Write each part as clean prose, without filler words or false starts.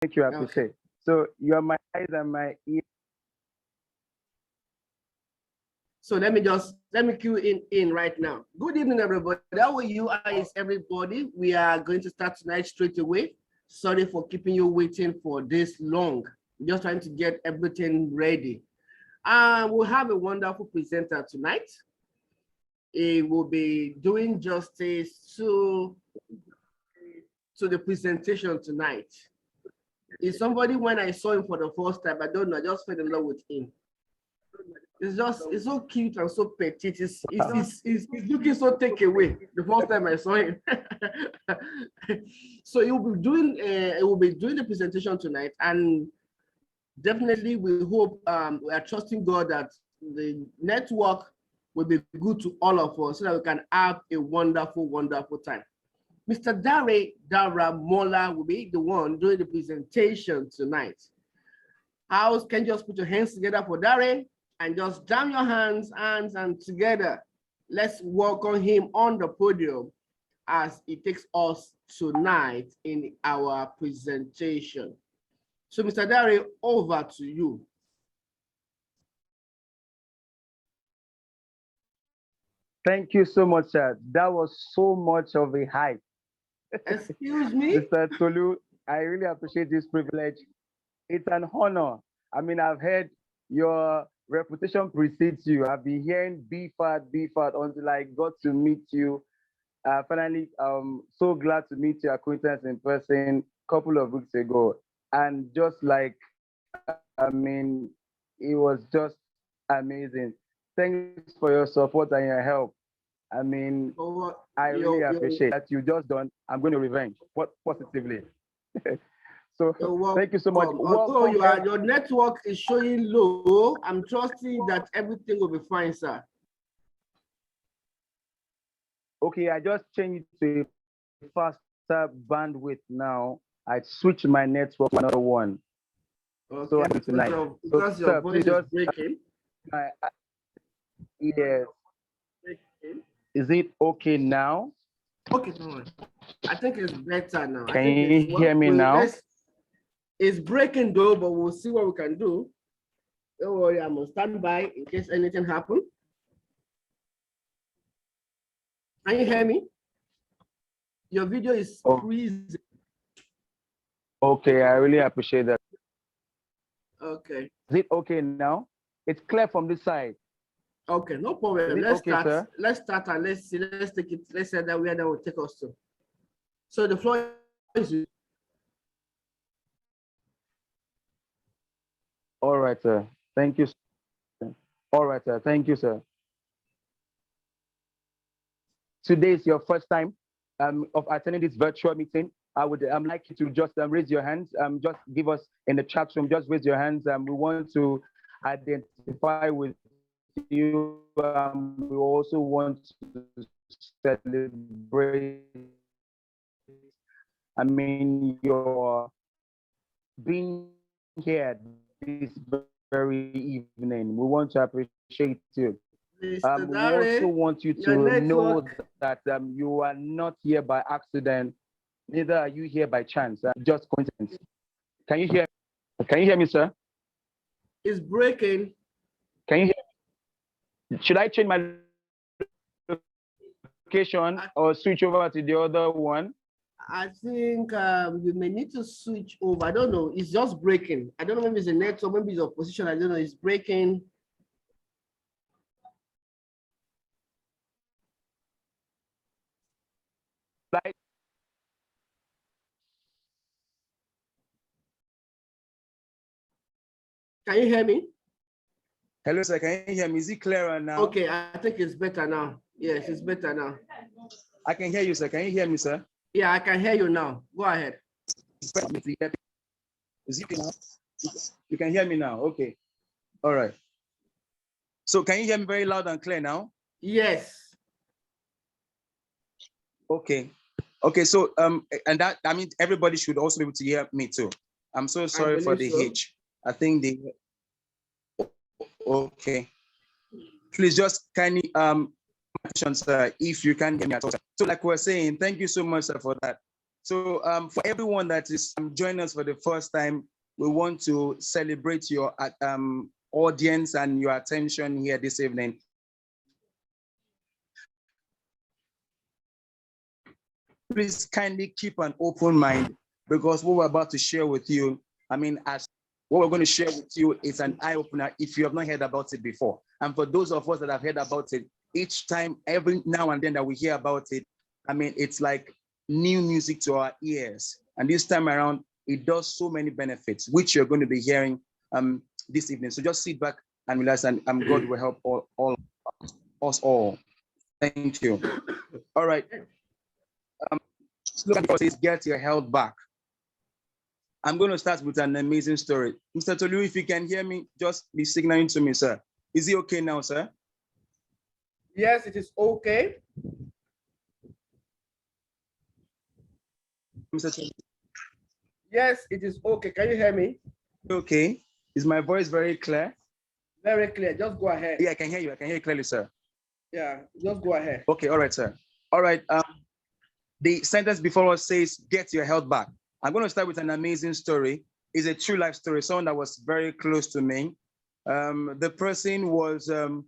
Thank you, I Okay. appreciate. So you are my eyes and my ears. So let me cue in right now. Good evening, everybody. How are you? How is everybody? We are going to start tonight straight away. Sorry for keeping you waiting for this long. Just trying to get everything ready. We'll have a wonderful presenter tonight. He will be doing justice to the presentation tonight. Is somebody when I saw him for the first time, I don't know, I just fell in love with him. It's so cute and so petite. It's looking so take away the first time I saw him. So he will be doing the presentation tonight, and definitely we hope we are trusting God that the network will be good to all of us so that we can have a wonderful, wonderful time. Mr. Dara Mola will be the one doing the presentation tonight. House, can you just put your hands together for Dare and just jam your hands and together. Let's welcome him on the podium as he takes us tonight in our presentation. So Mr. Dare, over to you. Thank you so much, sir. That was so much of a hype. Excuse me? Mr. Tolu, I really appreciate this privilege. It's an honor. I mean, I've heard your reputation precedes you. I've been hearing B fat until I got to meet you. Finally, so glad to meet your acquaintance in person a couple of weeks ago. And just like, I mean, it was just amazing. Thanks for your support and your help. I mean, I really appreciate that you just done. I'm going to revenge. What positively? So thank you so much. Although your network is showing low, I'm trusting that everything will be fine, sir. Okay, I just changed to a faster bandwidth now. I switched my network to another one. Okay, so tonight. Because your voice is breaking. Yes. Is it okay now? Okay, no. I think it's better now. Can you hear me now? It's breaking though, but we'll see what we can do. Don't worry, I'm on standby in case anything happens. Can you hear me? Your video is freezing. Okay, I really appreciate that. Okay. Is it okay now? It's clear from this side. Okay, no problem. Let's start. Sir? Let's start and let's see. Let's take it. Let's say that where that will take us to. So the floor is yours. All right, sir. Thank you. All right, sir. Thank you, sir. Today is your first time of attending this virtual meeting. I'm like you to just raise your hands. Just give us in the chat room. Just raise your hands. We want to identify with you. We also want to celebrate. I mean, your being here this very evening. We want to appreciate you. We also want you to know that you are not here by accident. Neither are you here by chance. Just coincidence. Can you hear? Can you hear me, sir? It's breaking. Can you hear me? Should I change my location or switch over to the other one? I think you may need to switch over. I don't know. It's just breaking. I don't know, maybe it's a network, maybe it's a position. I don't know. It's breaking. Like, can you hear me? Hello, sir. Can you hear me? Is it clearer now? Okay, I think it's better now. Yes, it's better now. I can hear you, sir. Can you hear me, sir? Yeah, I can hear you now. Go ahead. Is it now? You can hear me now. Okay. All right. So can you hear me very loud and clear now? Yes. Okay. Okay. So and that, I mean, everybody should also be able to hear me too. I'm so sorry for the hitch. I think the okay. Please just kindly sir, if you can hear me at all. So like we're saying, thank you so much, sir, for that. So for everyone that is joining us for the first time, we want to celebrate your audience and your attention here this evening. Please kindly keep an open mind, because what we're about to share with you, as what we're going to share with you is an eye-opener if you have not heard about it before. And for those of us that have heard about it, each time, every now and then that we hear about it, it's like new music to our ears. And this time around, it does so many benefits, which you're going to be hearing this evening. So just sit back and relax, and God will help us all. Thank you. All right. Slogan says, get your health back. I'm going to start with an amazing story. Mr. Tolu, if you can hear me, just be signaling to me, sir. Is it okay now, sir? Yes, it is okay. Mr. Tolu? Yes, it is okay. Can you hear me? Okay. Is my voice very clear? Very clear. Just go ahead. Yeah, I can hear you. I can hear you clearly, sir. Yeah, just go ahead. Okay, all right, sir. All right. The sentence before us says, get your health back. I'm going to start with an amazing story. It's a true life story, someone that was very close to me. The person was a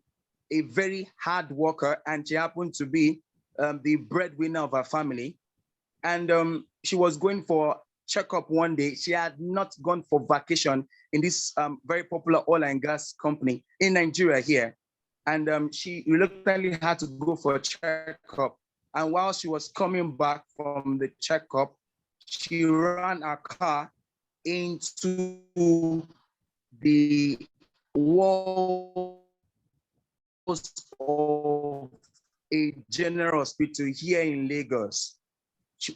very hard worker, and she happened to be the breadwinner of her family. And she was going for checkup one day. She had not gone for vacation in this very popular oil and gas company in Nigeria here. And she reluctantly had to go for a checkup. And while she was coming back from the checkup, she ran her car into the walls of a general hospital here in Lagos.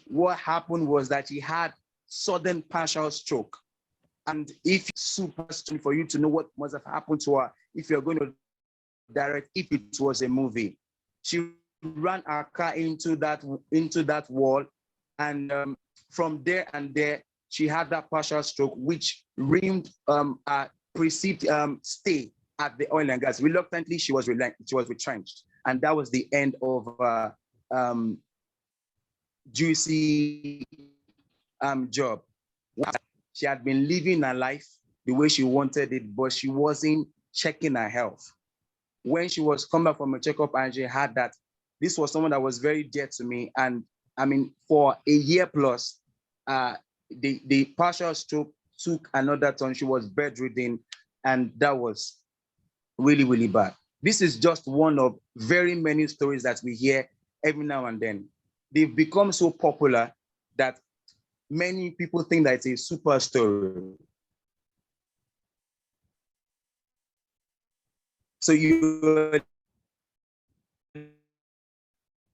What happened was that she had sudden partial stroke. And if it's super strange for you to know what must have happened to her, if you're going to direct, if it was a movie, she ran her car into that wall, and from there and there, she had that partial stroke, which ruined a perceived stay at the oil and gas. Reluctantly, she was retrenched, and that was the end of juicy job. She had been living her life the way she wanted it, but she wasn't checking her health. When she was coming back from a checkup and she had that, this was someone that was very dear to me. And for a year plus, the partial stroke took another turn. She was bedridden, and that was really, really bad. This is just one of very many stories that we hear every now and then. They've become so popular that many people think that it's a super story. So you're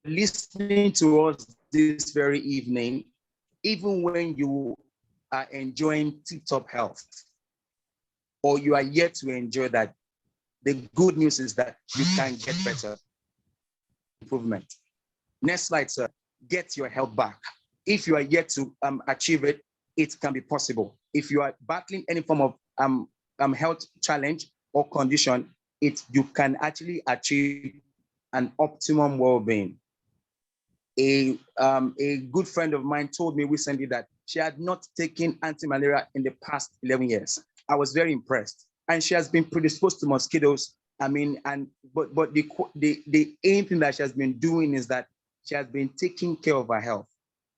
listening to us this very evening, even when you are enjoying tip-top health, or you are yet to enjoy that, the good news is that you can get better. Improvement. Next slide, sir. Get your health back. If you are yet to achieve it, it can be possible. If you are battling any form of health challenge or condition, you can actually achieve an optimum well-being. A good friend of mine told me recently that she had not taken anti-malaria in the past 11 years. I was very impressed. And she has been predisposed to mosquitoes. But the aim thing that she has been doing is that she has been taking care of her health.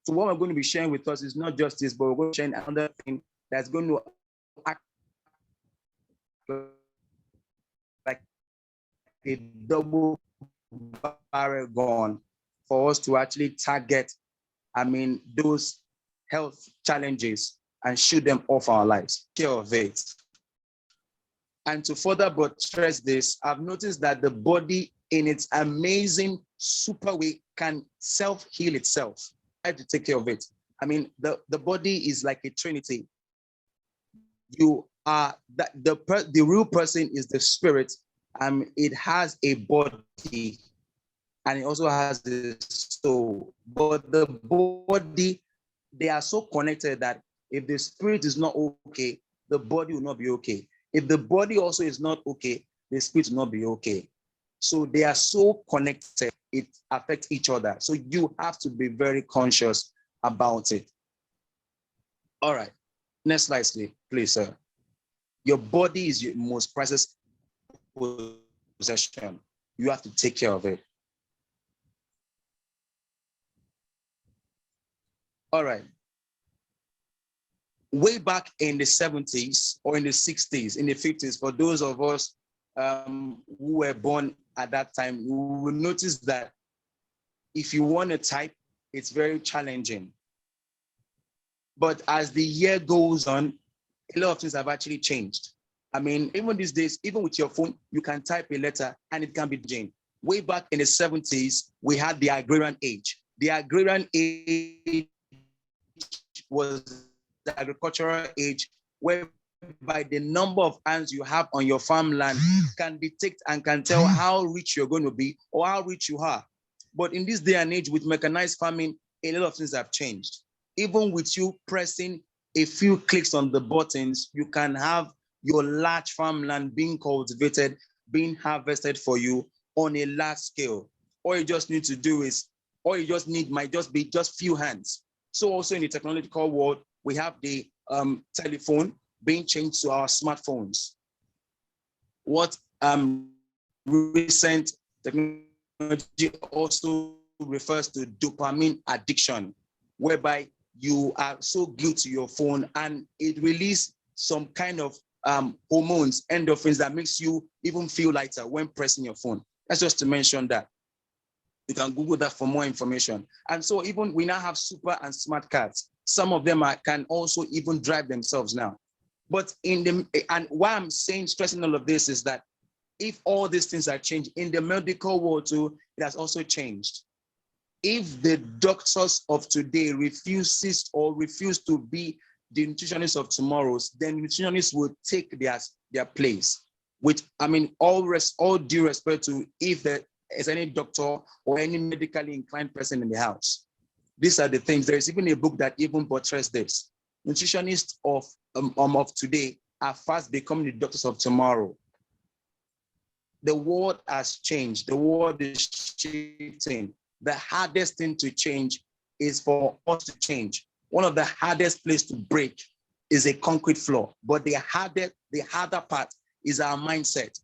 So what we're going to be sharing with us is not just this, but we're going to share another thing that's going to act like a double barrel gun for us to actually target, those health challenges and shoot them off our lives. Care of it. And to further buttress this, I've noticed that the body in its amazing super way can self-heal itself. I have to take care of it. The body is like a trinity. You are the real person is the spirit. It has a body, and it also has a soul. But the body, they are so connected that if the spirit is not okay, the body will not be okay. If the body also is not okay, the spirit will not be okay. So they are so connected, it affects each other. So you have to be very conscious about it. All right, next slide, please, sir. Your body is your most precious possession. You have to take care of it. All right. Way back in the 70s or in the 60s, in the 50s, for those of us who were born at that time, you will notice that if you want to type, it's very challenging. But as the year goes on, a lot of things have actually changed. I mean, even these days, even with your phone, you can type a letter and it can be changed. Way back in the 70s, we had the agrarian age. The agrarian age was the agricultural age, whereby the number of ants you have on your farmland can detect and can tell how rich you're going to be or how rich you are. But in this day and age with mechanized farming, a lot of things have changed. Even with you pressing a few clicks on the buttons, you can have your large farmland being cultivated, being harvested for you on a large scale. All you just need to do is, all you just need might just be just few hands. So also in the technological world, we have the telephone being changed to our smartphones. What recent technology also refers to dopamine addiction, whereby you are so glued to your phone and it releases some kind of hormones, endorphins, that makes you even feel lighter when pressing your phone. That's just to mention that. You can Google that for more information. And so even we now have super and smart cars. Some of them can also even drive themselves now. But and why I'm stressing all of this is that if all these things are changed, in the medical world too, it has also changed. If the doctors of today refuse to be the nutritionists of tomorrow, then nutritionists will take their place. With, I mean, all due respect to if there is any doctor or any medically inclined person in the house. These are the things. There is even a book that even portrays this. Nutritionists of today are fast becoming the doctors of tomorrow. The world has changed. The world is shifting. The hardest thing to change is for us to change. One of the hardest places to break is a concrete floor, but the harder part is our mindset.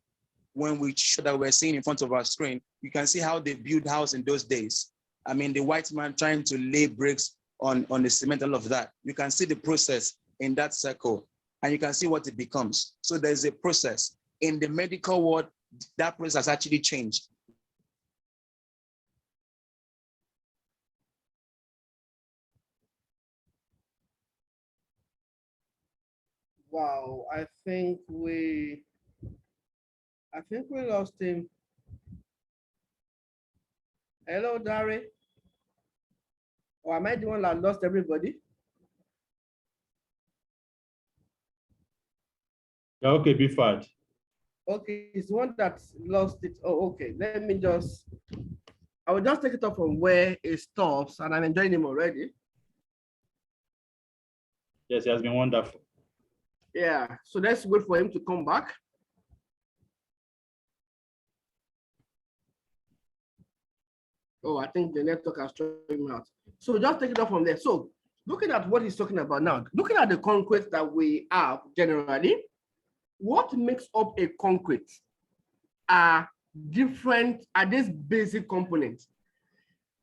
When we show that we're seeing in front of our screen, you can see how they build house in those days. I mean, the white man trying to lay bricks on the cement, all of that. You can see the process in that circle, and you can see what it becomes. So there's a process. In the medical world, that process has actually changed. Wow, I think we lost him. Hello, Dari. Or am I the one that lost everybody? Yeah, okay, be fine. Okay, it's the one that lost it. Oh, okay. I will just take it up from where it stops, and I'm enjoying him already. Yes, it has been wonderful. Yeah, so let's wait for him to come back. Oh, I think the network has thrown him out. So just take it up from there. So looking at what he's talking about now, looking at the concrete that we have generally, what makes up a concrete are these basic components.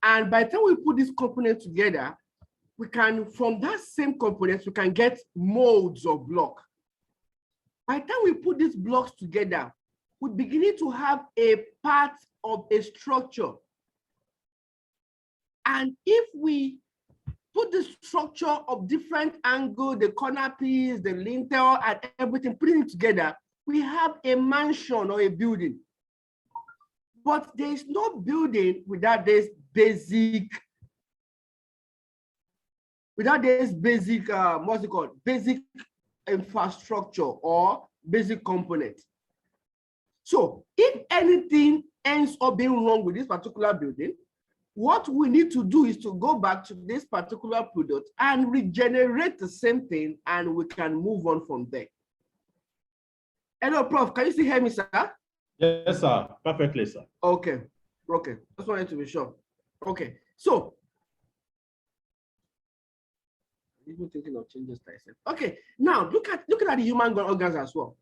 And by the time we put these components together, we can, from that same components, we can get molds of block. By the time we put these blocks together, we're beginning to have a part of a structure. And if we put the structure of different angle, the corner piece, the lintel, and everything, putting it together, we have a mansion or a building. But there is no building without this basic, what's it called? Basic infrastructure or basic component. So if anything ends up being wrong with this particular building, what we need to do is to go back to this particular product and regenerate the same thing, and we can move on from there. Hello, Prof. Can you still hear me, sir? Yes, sir. Perfectly, sir. Okay. Okay. Just wanted to be sure. Okay. So Even thinking of changes myself. Okay, now looking at the human organs as well.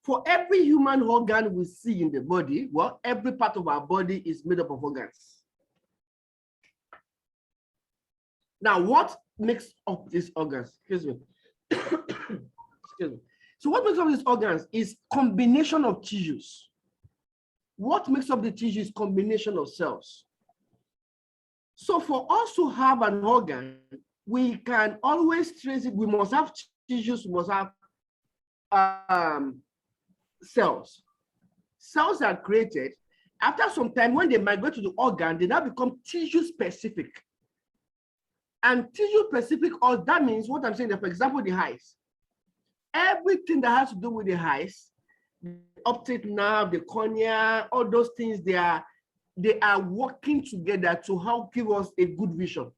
For every human organ we see in the body, well, every part of our body is made up of organs. Now, what makes up these organs? Excuse me. Excuse me. So what makes up these organs is combination of tissues. What makes up the tissue is combination of cells. So for us to have an organ, we can always trace it. We must have tissues, we must have cells. Cells are created. After some time, when they migrate to the organ, they now become tissue specific. And tissue specific, or that means what I'm saying, that, for example, the eyes. Everything that has to do with the eyes, the optic nerve, the cornea, all those things, they are working together to help give us a good vision.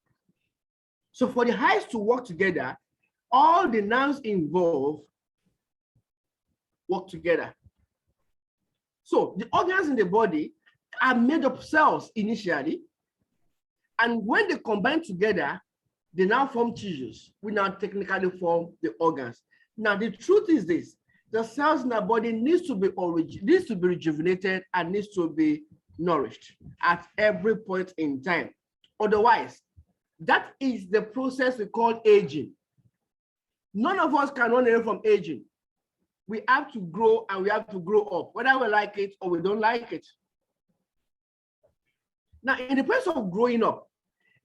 So for the eyes to work together, all the nerves involved work together. So the organs in the body are made of cells initially, and when they combine together, they now form tissues. We now technically form the organs. Now the truth is this: the cells in our body needs to be rejuvenated and needs to be nourished at every point in time. Otherwise, that is the process we call aging. None of us can run away from aging. We have to grow and we have to grow up, whether we like it or we don't like it. Now, in the process of growing up,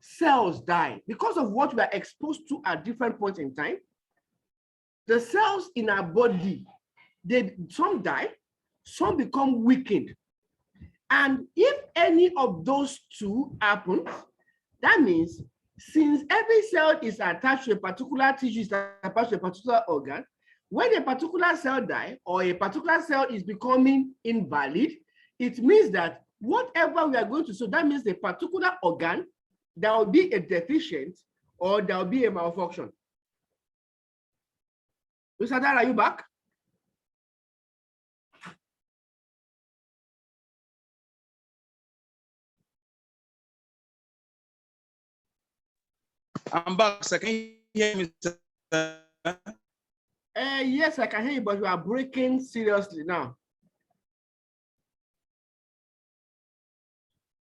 cells die because of what we are exposed to at different points in time. The cells in our body, some die, some become weakened. And if any of those two happen, that means since every cell is attached to a particular tissue, is attached to a particular organ, when a particular cell dies or a particular cell is becoming invalid, it means that whatever we are going to, so that means the particular organ, there will be a deficient or there will be a malfunction. Mr. Dar, are you back? I'm back. So can you hear me? Yes, I can hear you, but you are breaking seriously now.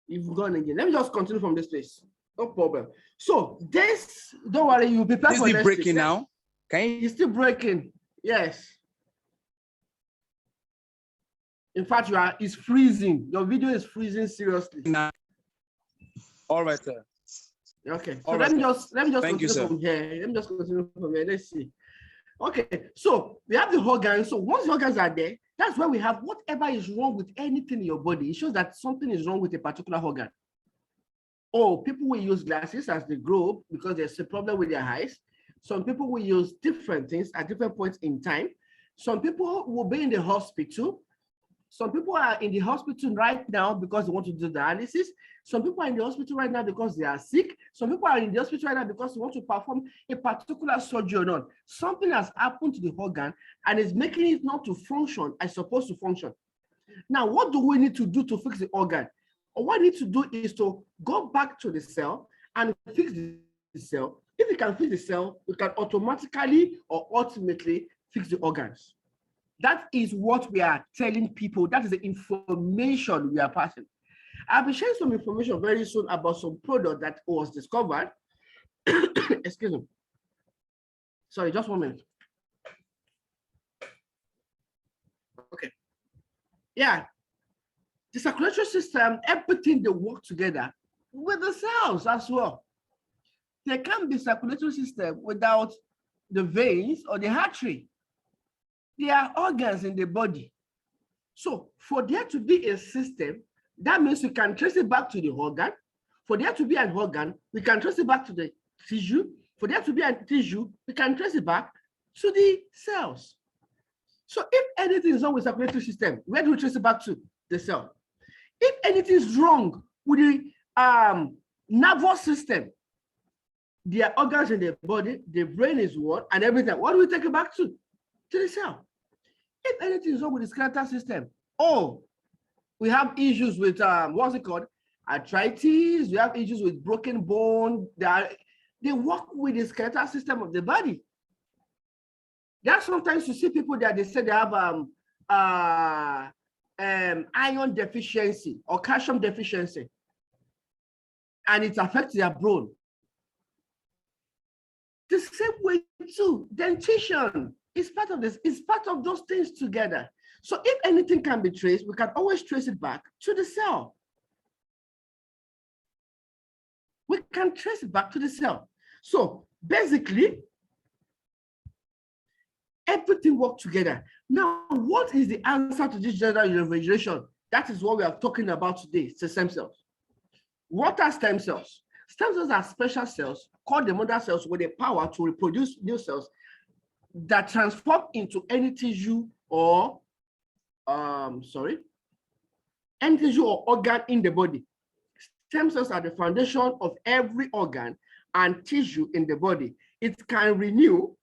You've gone again. Let me just continue from this place. No problem. So this, don't worry, you'll be prepared for this. Is next breaking week. now? Can you? It's still breaking. Yes. In fact, it's freezing. Your video is freezing seriously. All right, sir. Okay. So All let right, me just Thank you, continue sir. from here. Let me just continue from here. Let's see. Okay. So we have the organs. So once the organs are there, that's where we have whatever is wrong with anything in your body. It shows that something is wrong with a particular organ. Or people will use glasses as they grow up because there's a problem with their eyes. Some people will use different things at different points in time. Some people will be in the hospital. Some people are in the hospital right now because they want to do dialysis. Some people are in the hospital right now because they are sick. Some people are in the hospital right now because they want to perform a particular surgery or not. Something has happened to the organ and is making it not to function as supposed to function. Now, what do we need to do to fix the organ? What we need to do is to go back to the cell and fix the cell. If we can fix the cell, we can automatically or ultimately fix the organs. That is what we are telling people. That is the information we are passing. I'll be sharing some information very soon about some product that was discovered. Excuse me. Sorry, just 1 minute. Okay. Yeah. The circulatory system, everything, they work together with the cells as well. There can't be circulatory system without the veins or the artery. There are organs in the body. So for there to be a system, that means we can trace it back to the organ. For there to be an organ, we can trace it back to the tissue. For there to be a tissue, we can trace it back to the cells. So if anything is wrong with the circulatory system, where do we trace it back to? The cell. If anything is wrong with the nervous system, there are organs in the body, the brain is one, and everything. What do we take it back to? To the cell. If anything is wrong with the skeletal system, we have issues with what's it called? Arthritis, we have issues with broken bone, there are They work with the skeletal system of the body. That's sometimes you see people that they say they have iron deficiency or calcium deficiency, and it affects their bone. The same way too, dentition is part of this, it's part of those things together. So if anything can be traced, we can always trace it back to the cell. We can trace it back to the cell. So basically, everything works together. Now, what is the answer to this general refrigeration? That is what we are talking about today. It's the stem cells. What are stem cells? Stem cells are special cells called the mother cells with the power to reproduce new cells that transform into any tissue or any tissue or organ in the body. Stem cells are the foundation of every organ and tissue in the body. It can renew,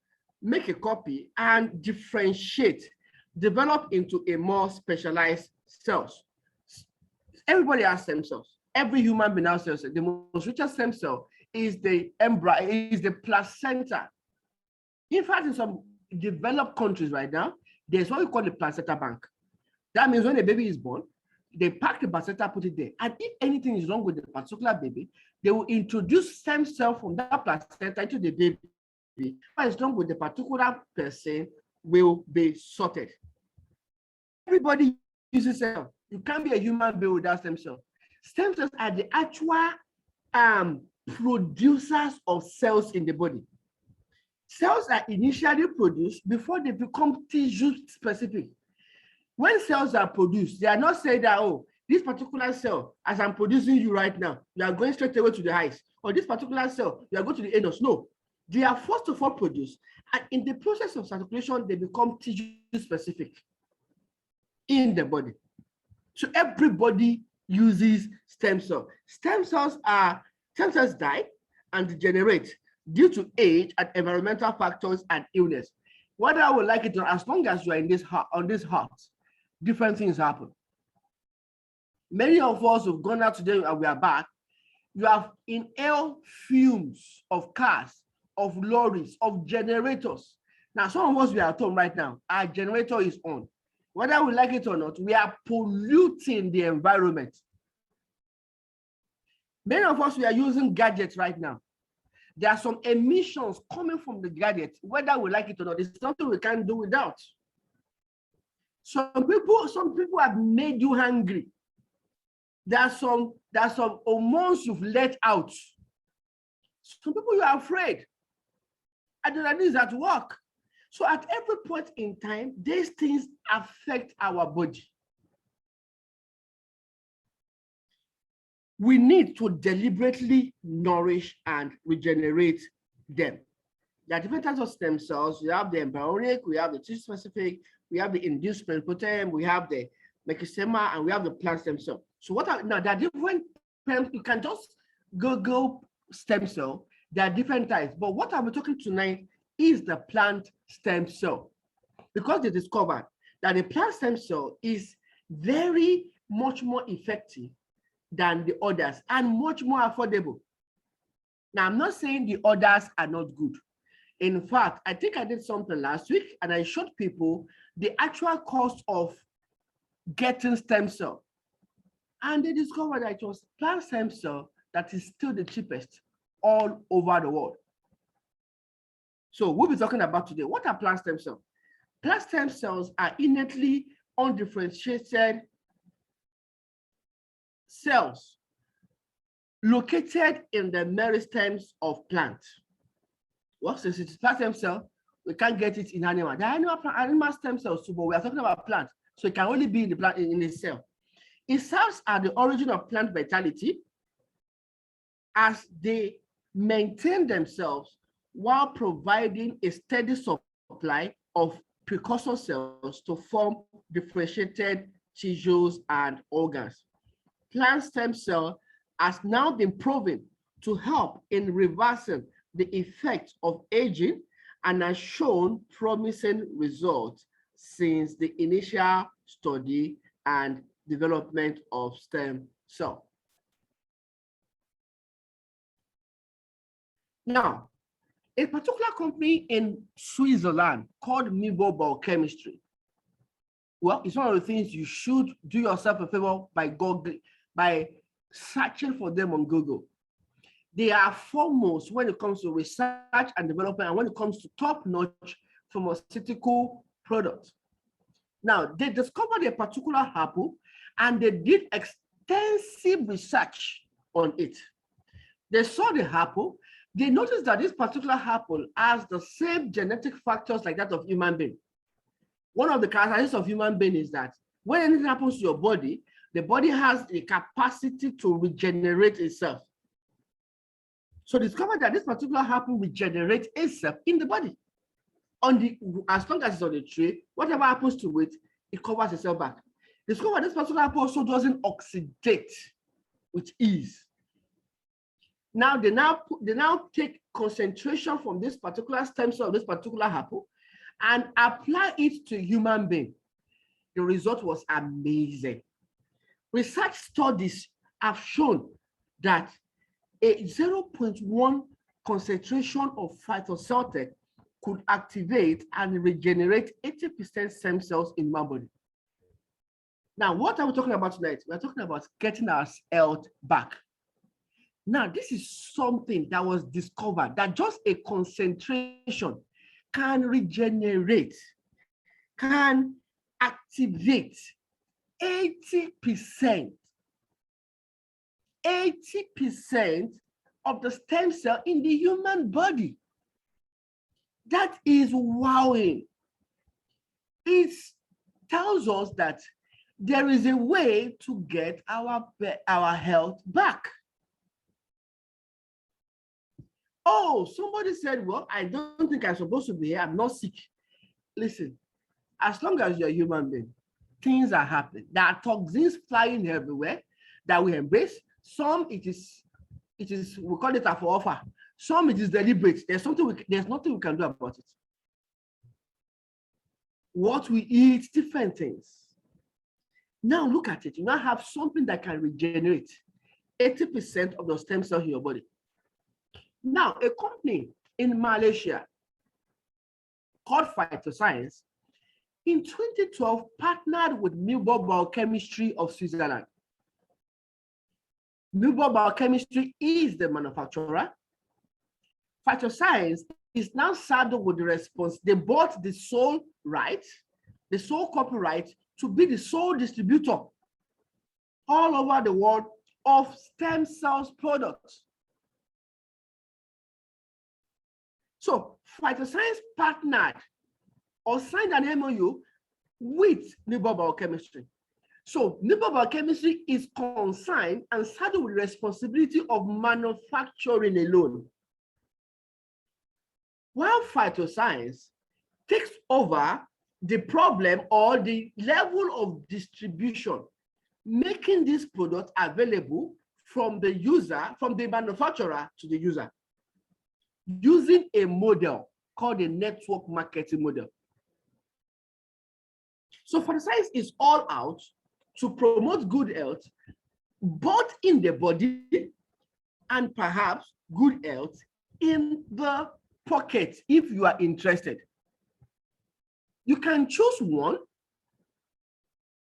make a copy, and differentiate, develop into a more specialized cells. Everybody has stem cells. Every human being has stem cells. The most richest stem cell is the embryo, is the placenta. In fact, in some developed countries right now, there's what we call the placenta bank. That means when a baby is born, they pack the placenta, put it there. And if anything is wrong with the particular baby, they will introduce stem cell from that placenta into the baby. What is wrong with the particular person will be sorted. Everybody uses cell. You can't be a human being without stem cells. Stem cells are the actual producers of cells in the body. Cells are initially produced before they become tissue specific. When cells are produced, they are not saying that, oh, this particular cell, as I'm producing you right now, you are going straight away to the eyes, or this particular cell, you are going to the anus. No, they are first of all produced, and in the process of circulation, they become tissue specific in the body. So everybody uses stem cells. Stem cells die and degenerate due to age and environmental factors and illness. Whether I would like it or as long as you are in this on this heart, different things happen. Many of us have gone out today and we are back. You have inhaled fumes of cars, of lorries, of generators. Now, some of us, we are at home right now. Our generator is on. Whether we like it or not, we are polluting the environment. Many of us, we are using gadgets right now. There are some emissions coming from the gadget, whether we like it or not. It's something we can't do without. Some people have made you hungry. There are some hormones you've let out. Some people, you are afraid. Adrenaline is at work. So at every point in time, these things affect our body. We need to deliberately nourish and regenerate them. There are different types of stem cells. We have the embryonic, we have the tissue specific, we have the induced pluripotent, we have the mesenchyma, and we have the plant stem cell. So now there are different, you can just Google stem cell. There are different types, but what I'm talking tonight is the plant stem cell, because they discovered that the plant stem cell is very much more effective than the others and much more affordable. Now, I'm not saying the others are not good. In fact, I think I did something last week and I showed people the actual cost of getting stem cell. And they discovered that it was plant stem cell that is still the cheapest all over the world. So we'll be talking about today, what are plant stem cells? Plant stem cells are innately undifferentiated cells located in the meristems of plants. Well, since it's plant stem cell, we can't get it in animal. There are animal stem cells too, but we are talking about plants, so it can only be in the plant in the cell. It serves as the origin of plant vitality as they maintain themselves while providing a steady supply of precursor cells to form differentiated tissues and organs. Plant stem cell has now been proven to help in reversing the effects of aging and has shown promising results since the initial study and development of stem cell. Now, a particular company in Switzerland called Mibo Biochemistry. Well, it's one of the things you should do yourself a favor by searching for them on Google. They are foremost when it comes to research and development and when it comes to top-notch pharmaceutical products. Now, they discovered a particular apple and they did extensive research on it. They saw the apple. They noticed that this particular apple has the same genetic factors like that of human being. One of the characteristics of human being is that when anything happens to your body, the body has the capacity to regenerate itself. So discovered that this particular apple regenerates itself in the body. As long as it's on the tree, whatever happens to it, it covers itself back. Discovered this particular apple also doesn't oxidate with ease. Now they now take concentration from this particular stem cell of this particular apple and apply it to human being. The result was amazing. Research studies have shown that a 0.1 concentration of phytoscience could activate and regenerate 80% stem cells in human body. Now, what are we talking about tonight? We're talking about getting our health back. Now, this is something that was discovered that just a concentration can regenerate, can activate 80% of the stem cell in the human body. That is wowing. It tells us that there is a way to get our health back. Oh, somebody said, well, I don't think I'm supposed to be here. I'm not sick. Listen, as long as you're a human being, things are happening. There are toxins flying everywhere that we embrace. Some it is, we call it a for offer. Some it is deliberate. There's nothing we can do about it. What we eat, different things. Now look at it. You now have something that can regenerate 80% of the stem cells in your body. Now, a company in Malaysia called Phytoscience in 2012 partnered with Milbo Biochemistry of Switzerland. Milbo Biochemistry is the manufacturer. Phytoscience is now saddled with the response. They bought the sole right, the sole copyright to be the sole distributor all over the world of stem cells products. So Phytoscience partnered or signed an MOU with Milbo Biochemistry. So Milbo Biochemistry is consigned and saddled with responsibility of manufacturing alone, while Phytoscience takes over the problem or the level of distribution, making this product available from the user, from the manufacturer to the user, using a model called a network marketing model. So Phytoscience is all out to promote good health, both in the body and perhaps good health in the pocket if you are interested. You can choose one,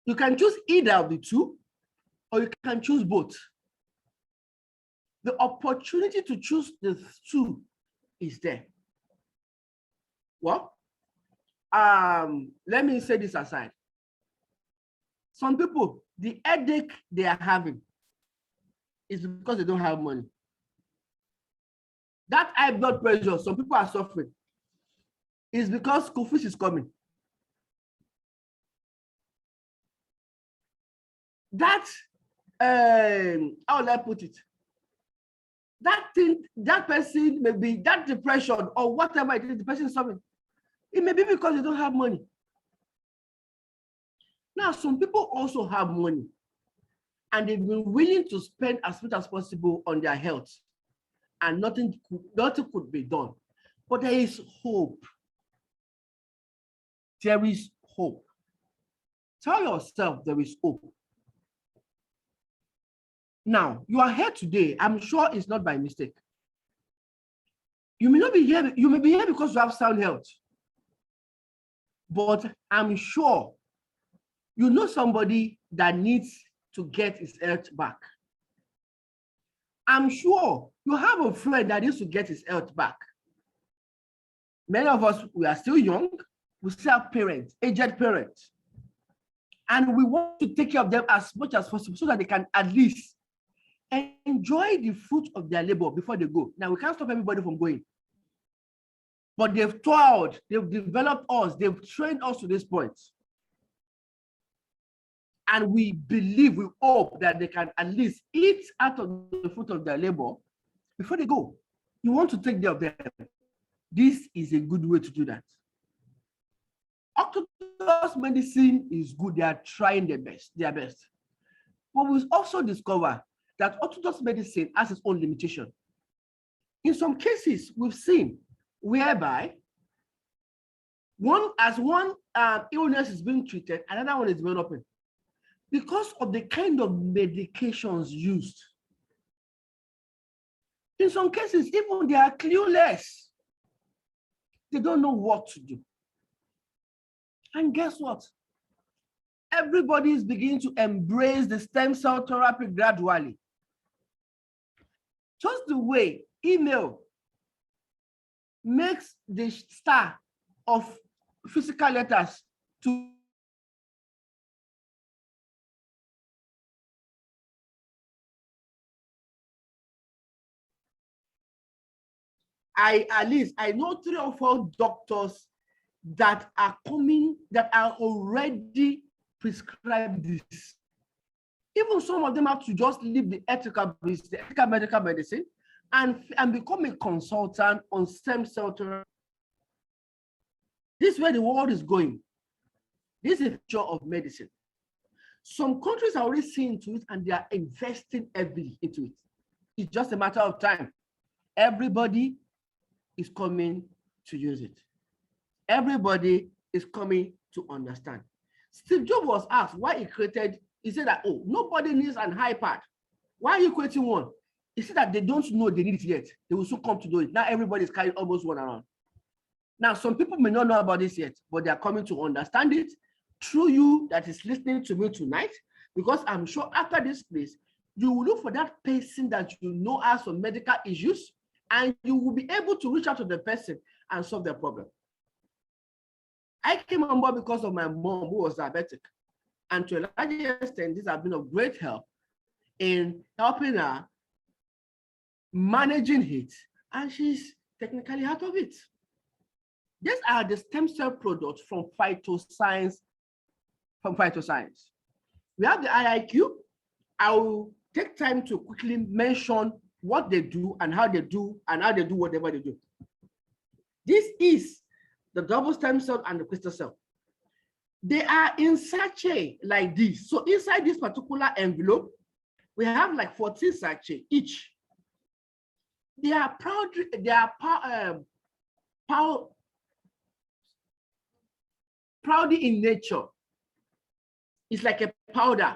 you can choose either of the two, or you can choose both. The opportunity to choose the two is there. Well, let me say this aside. Some people, the headache they are having is because they don't have money. That high blood pressure some people are suffering is because school fees is coming. That, how will I put it? That thing, that person may be, that depression or whatever it is, the person is suffering. It may be because they don't have money. Now, some people also have money and they've been willing to spend as much as possible on their health and nothing could be done. But there is hope. There is hope. Tell yourself there is hope. Now, you are here today. I'm sure it's not by mistake. You may not be here, you may be here because you have sound health. But I'm sure you know somebody that needs to get his health back. I'm sure you have a friend that needs to get his health back. Many of us, we are still young, we still have parents, aged parents. And we want to take care of them as much as possible so that they can at least enjoy the fruit of their labor before they go. Now, we can't stop everybody from going. But they've toiled, they've developed us, they've trained us to this point. And we believe, we hope that they can at least eat out of the fruit of their labor before they go. You want to take care of them. This is a good way to do that. Orthodox medicine is good. They are trying their best. But we also discover that orthodox medicine has its own limitation. In some cases, we've seen whereby one illness is being treated, another one is developing because of the kind of medications used. In some cases, even they are clueless. They don't know what to do. And guess what? Everybody is beginning to embrace the stem cell therapy gradually. Just the way email makes the star of physical letters to at least I know 3 or 4 doctors that are already prescribed this. Even some of them have to just leave the ethical medical medicine and become a consultant on stem cell therapy. This is where the world is going. This is a future of medicine. Some countries are already seeing to it and they are investing heavily into it. It's just a matter of time. Everybody is coming to use it. Everybody is coming to understand. Steve Jobs was asked why he said that, oh, nobody needs an iPad. Why are you creating one? He said that they don't know they need it yet. They will soon come to know it. Now everybody is carrying almost one around. Now, some people may not know about this yet, but they are coming to understand it through you that is listening to me tonight, because I'm sure after this place, you will look for that person that you know has some medical issues, and you will be able to reach out to the person and solve their problem. I came on board because of my mom, who was diabetic. And to a large extent, this has been of great help in helping her managing it, and she's technically out of it. These are the stem cell products from Phytoscience. We have the IIQ. I will take time to quickly mention what they do and how they do whatever they do. This is the double stem cell and the crystal cell. They are in sachet like this. So inside this particular envelope, we have like 14 sachets each. They are powdery in nature. It's like a powder.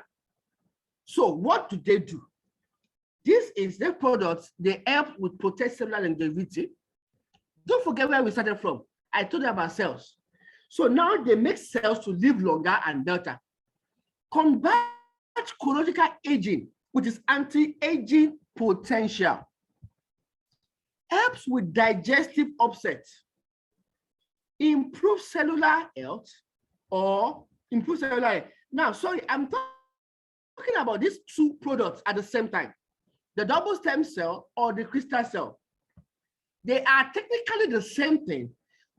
So what do they do? This is the products. They help with protect cellular longevity. Don't forget where we started from. I told you about cells. So now they make cells to live longer and better. Combat chronological aging, which is anti-aging potential. Helps with digestive upset. Improve cellular health or improve cellular health. Now, sorry, I'm talking about these 2 products at the same time. The double stem cell or the crystal cell. They are technically the same thing,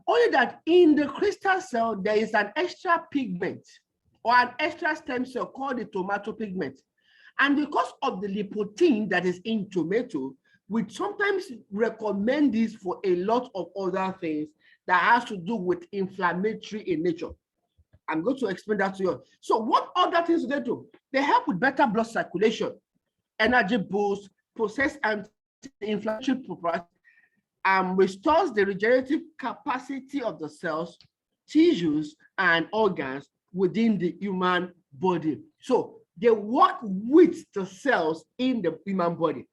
only that in the crystal cell, there is an extra pigment or an extra stem cell called the tomato pigment. And because of the lipotein that is in tomato, we sometimes recommend this for a lot of other things that has to do with inflammatory in nature. I'm going to explain that to you. So what other things do they do? They help with better blood circulation, energy boost, process anti-inflammatory properties, restores the regenerative capacity of the cells, tissues, and organs within the human body. So they work with the cells in the human body.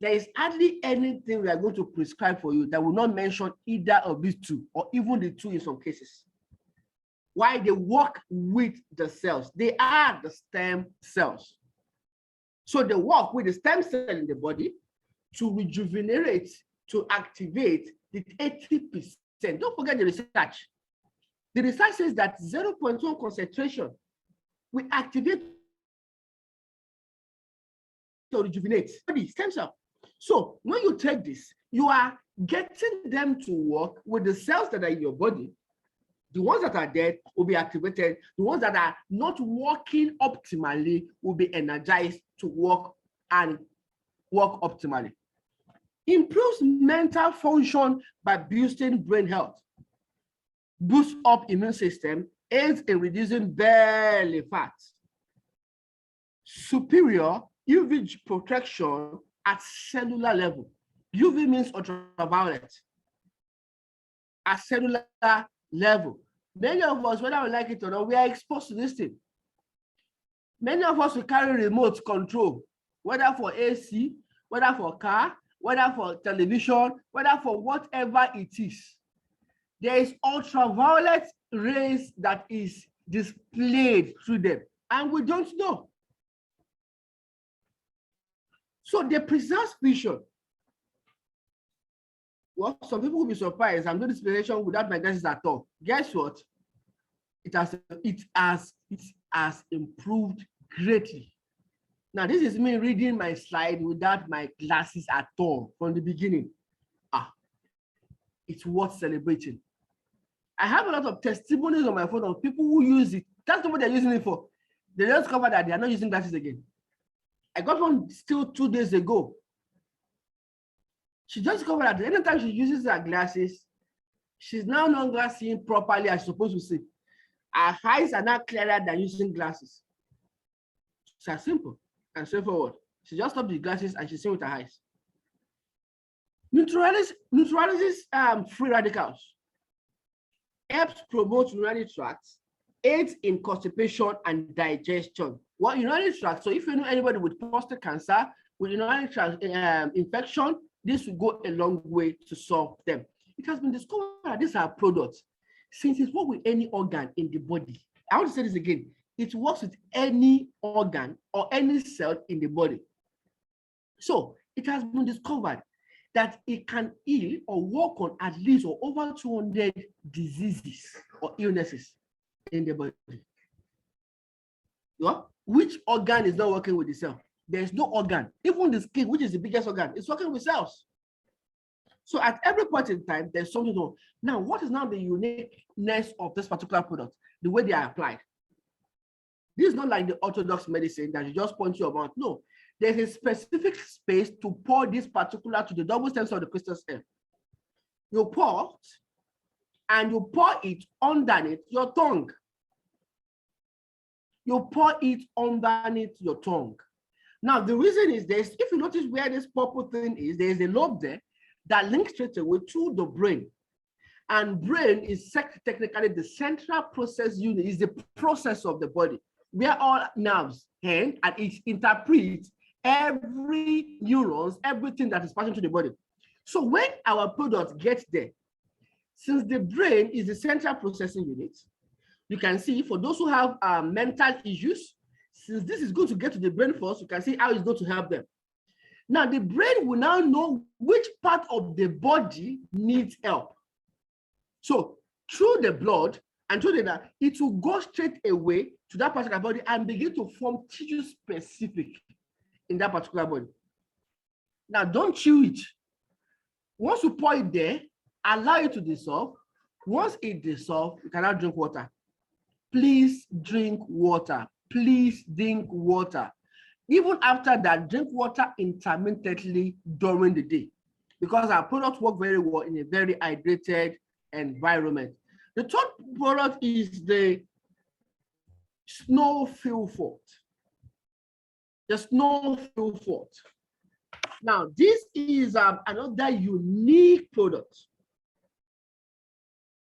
There is hardly anything we are going to prescribe for you that will not mention either of these two, or even the two in some cases. Why? They work with the cells. They are the stem cells. So they work with the stem cell in the body to rejuvenate, to activate the 80%. Don't forget the research. The research says that 0.1 concentration will activate or rejuvenate the stem cell. So when you take this, you are getting them to work with the cells that are in your body. The ones that are dead will be activated. The ones that are not working optimally will be energized to work and work optimally. Improves mental function by boosting brain health. Boosts up immune system, aids in reducing belly fat. Superior UV protection at cellular level. UV means ultraviolet. At cellular level. Many of us, whether we like it or not, we are exposed to this thing. Many of us will carry remote control, whether for AC, whether for car, whether for television, whether for whatever it is. There is ultraviolet rays that is displayed through them, and we don't know. So they preserve vision. Well, some people will be surprised. I'm doing this presentation without my glasses at all. Guess what? It has improved greatly. Now, this is me reading my slide without my glasses at all from the beginning. It's worth celebrating. I have a lot of testimonies on my phone of people who use it. That's not what they're using it for. They just discovered that they are not using glasses again. I got one still 2 days ago. She just discovered that anytime she uses her glasses, she's now no longer seeing properly as she's supposed to see. Her eyes are now clearer than using glasses. It's as simple and straightforward. She just stopped the glasses and she's seeing with her eyes. Neutralizes free radicals. Helps promote urinary tract, aids in constipation and digestion. What urinary tract? So if you know anybody with prostate cancer, with urinary tract infection, this will go a long way to solve them. It has been discovered that these are products. Since it works with any organ in the body, I want to say this again, it works with any organ or any cell in the body. So it has been discovered that it can heal or work on at least or over 200 diseases or illnesses in the body. Yeah? Which organ is not working with the cell? There's no organ. Even the skin, which is the biggest organ, is working with cells. So at every point in time, there's something wrong. Now, what is now the uniqueness of this particular product? The way they are applied. This is not like the orthodox medicine that you just point your mouth. No, there's a specific space to pour this particular to the double stem cell of the crystal cell. You pour and you pour it underneath your tongue. You pour it underneath your tongue. Now, the reason is this: if you notice where this purple thing is, there is a lobe there that links straight away to the brain. And brain is technically the central process unit, is the process of the body, where all nerves end and it interprets every neurons, everything that is passing through the body. So when our product gets there, since the brain is the central processing unit, you can see for those who have mental issues, since this is going to get to the brain first, you can see how it's going to help them. Now, the brain will now know which part of the body needs help. So through the blood and through the, it will go straight away to that particular body and begin to form tissue specific in that particular body. Now, don't chew it. Once you pour it there, allow it to dissolve. Once it dissolves, you cannot drink water. Please drink water. Please drink water. Even after that, drink water intermittently during the day, because our products work very well in a very hydrated environment. The third product is the snow fill fort. The snow fill fort. Now, this is another unique product,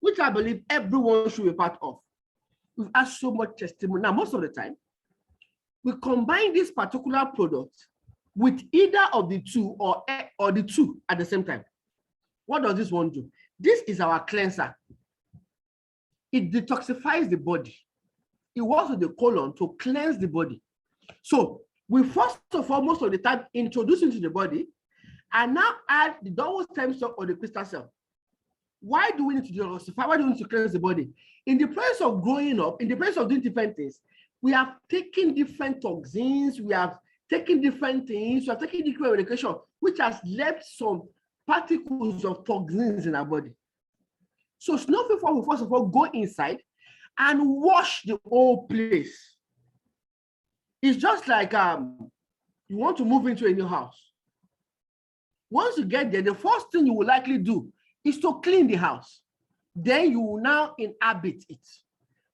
which I believe everyone should be part of. We've had so much testimony. Now, most of the time, we combine this particular product with either of the two or the two at the same time. What does this one do? This is our cleanser. It detoxifies the body. It works with the colon to cleanse the body. So we first of all, most of the time, introduce into the body and now add the double stem cell or the crystal cell. Why do we need to detoxify? Why do we need to cleanse the body? In the process of growing up, in the process of doing different things, we have taken different toxins, we have taken different things, we have taken different medication, which has left some particles of toxins in our body. So snowflake will first of all go inside and wash the whole place. It's just like you want to move into a new house. Once you get there, the first thing you will likely do is to clean the house. Then you will now inhabit it.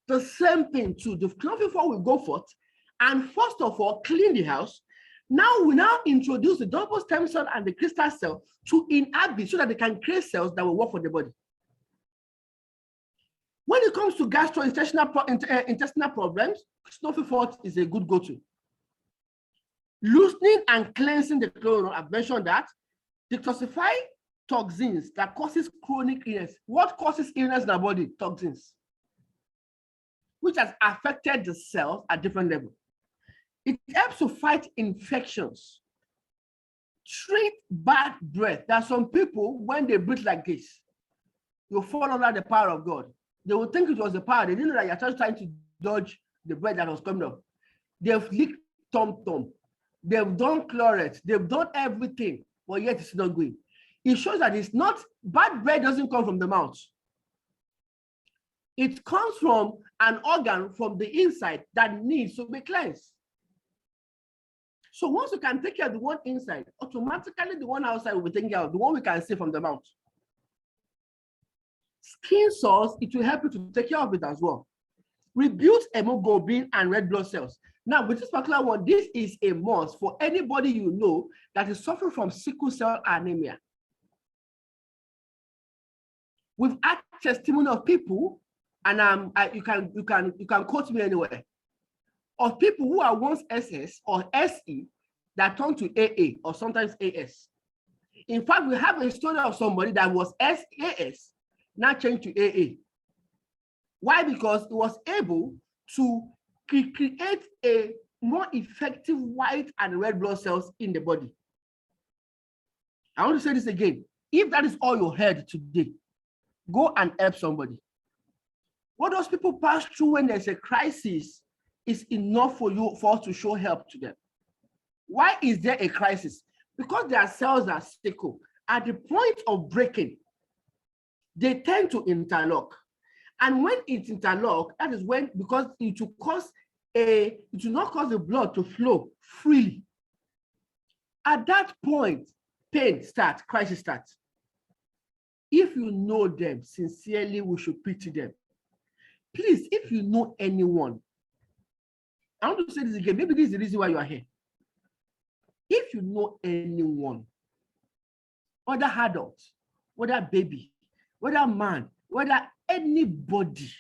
The same thing too. The snowflake will go forth and first of all clean the house. Now we introduce the double stem cell and the crystal cell to inhabit so that they can create cells that will work for the body. When it comes to gastrointestinal problems, snowflake is a good go-to. Loosening and cleansing the colon, I've mentioned that. Detoxify toxins that causes chronic illness. What causes illness in our body? Toxins, which has affected the cells at different levels. It helps to fight infections, treat bad breath. There are some people, when they breathe like this, you fall under the power of God. They will think it was the power. They didn't know that you're just trying to dodge the breath that was coming up. They've licked tom-tom. They've done chlorate. They've done everything, but yet it's not going. It shows that it's not, bad breath doesn't come from the mouth. It comes from an organ from the inside that needs to be cleansed. So once you can take care of the one inside, automatically the one outside will be taken care of, the one we can see from the mouth. Skin sores, it will help you to take care of it as well. Rebuild hemoglobin and red blood cells. Now, with this particular one, this is a must for anybody you know that is suffering from sickle cell anemia. We've had testimony of people, and you can quote me anywhere, of people who are once SS or SE that turned to AA or sometimes AS. In fact, we have a story of somebody that was SAS, now changed to AA. Why? Because it was able to create a more effective white and red blood cells in the body. I want to say this again. If that is all you heard today, go and help somebody. What those people pass through when there's a crisis is enough for us to show help to them. Why is there a crisis? Because their cells are sickle. At the point of breaking, they tend to interlock. And when it's interlocked, that is when, because it will not cause the blood to flow freely. At that point, pain starts, crisis starts. If you know them, sincerely, we should pity them. Please, if you know anyone, I want to say this again, maybe this is the reason why you are here. If you know anyone, whether adult, whether baby, whether man, whether anybody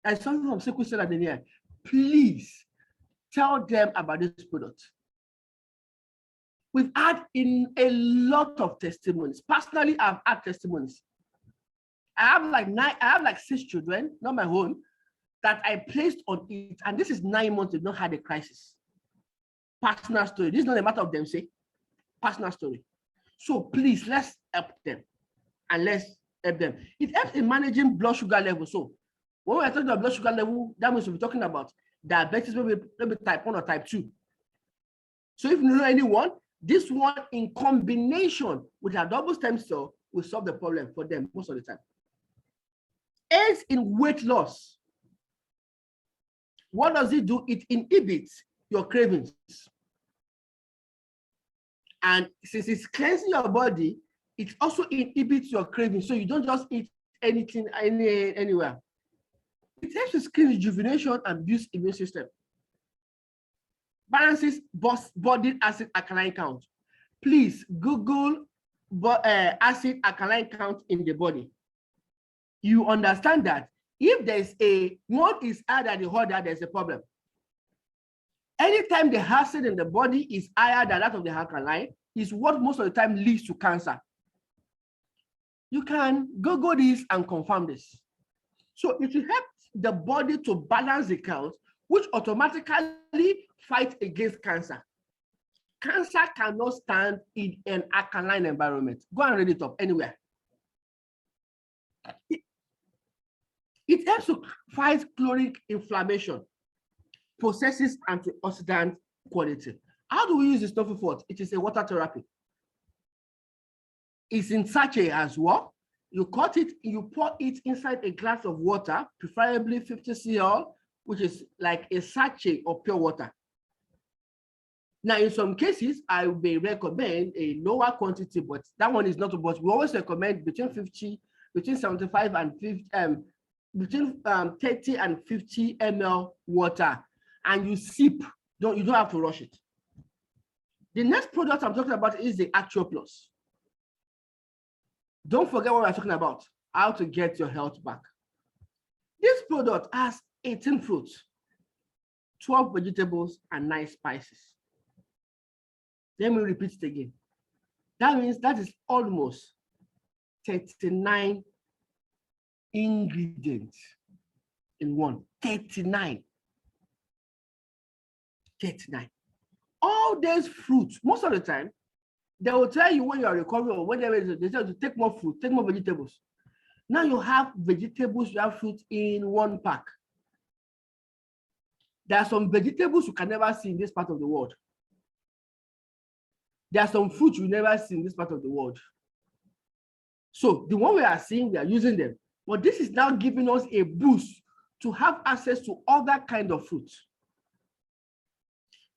that is suffering from sickle cell anemia, please tell them about this product. We've had in a lot of testimonies. Personally, I've had testimonies. I have like 6 children, not my own, that I placed on it, and this is 9 months, they've not had a crisis. Personal story. This is not a matter of them say, personal story. So please, let's help them, and let's help them. It helps in managing blood sugar level. So when we're talking about blood sugar level, that means we're talking about diabetes, maybe type 1 or type 2. So if you know anyone, this one in combination with a double stem cell will solve the problem for them most of the time. Aids in weight loss. What does it do? It inhibits your cravings. And since it's cleansing your body, it also inhibits your cravings. So you don't just eat anything anywhere. It helps with skin rejuvenation and boosts immune system. Balances body acid alkaline count. Please Google acid alkaline count in the body. You understand that if there's one is higher than the other, there's a problem. Anytime the acid in the body is higher than that of the alkaline, is what most of the time leads to cancer. You can Google this and confirm this. So it will help the body to balance the count, which automatically fights against cancer. Cancer cannot stand in an alkaline environment. Go and read it up anywhere. It helps to fight chronic inflammation, possesses antioxidant quality. How do we use this stuff for? It is a water therapy. It's in sachet as well. You cut it, you pour it inside a glass of water, preferably 50 cl, which is like a sachet of pure water. Now, in some cases, I may recommend a lower quantity, but that one is not, but we always recommend between 75 and 50, between 30 and 50 ml water, and you sip, you don't have to rush it. The next product I'm talking about is the Actual Plus. Don't forget what we're talking about, how to get your health back. This product has 18 fruits, 12 vegetables, and 9 spices. Let me repeat it again. That means that is almost 39 ingredients in one. 39. All these fruits, most of the time, they will tell you when you are recovering or whatever it is, they tell you to take more fruit, take more vegetables. Now you have vegetables, you have fruit in one pack. There are some vegetables you can never see in this part of the world. There are some fruits you never see in this part of the world. So the one we are seeing, we are using them. But this is now giving us a boost to have access to other kinds of fruits.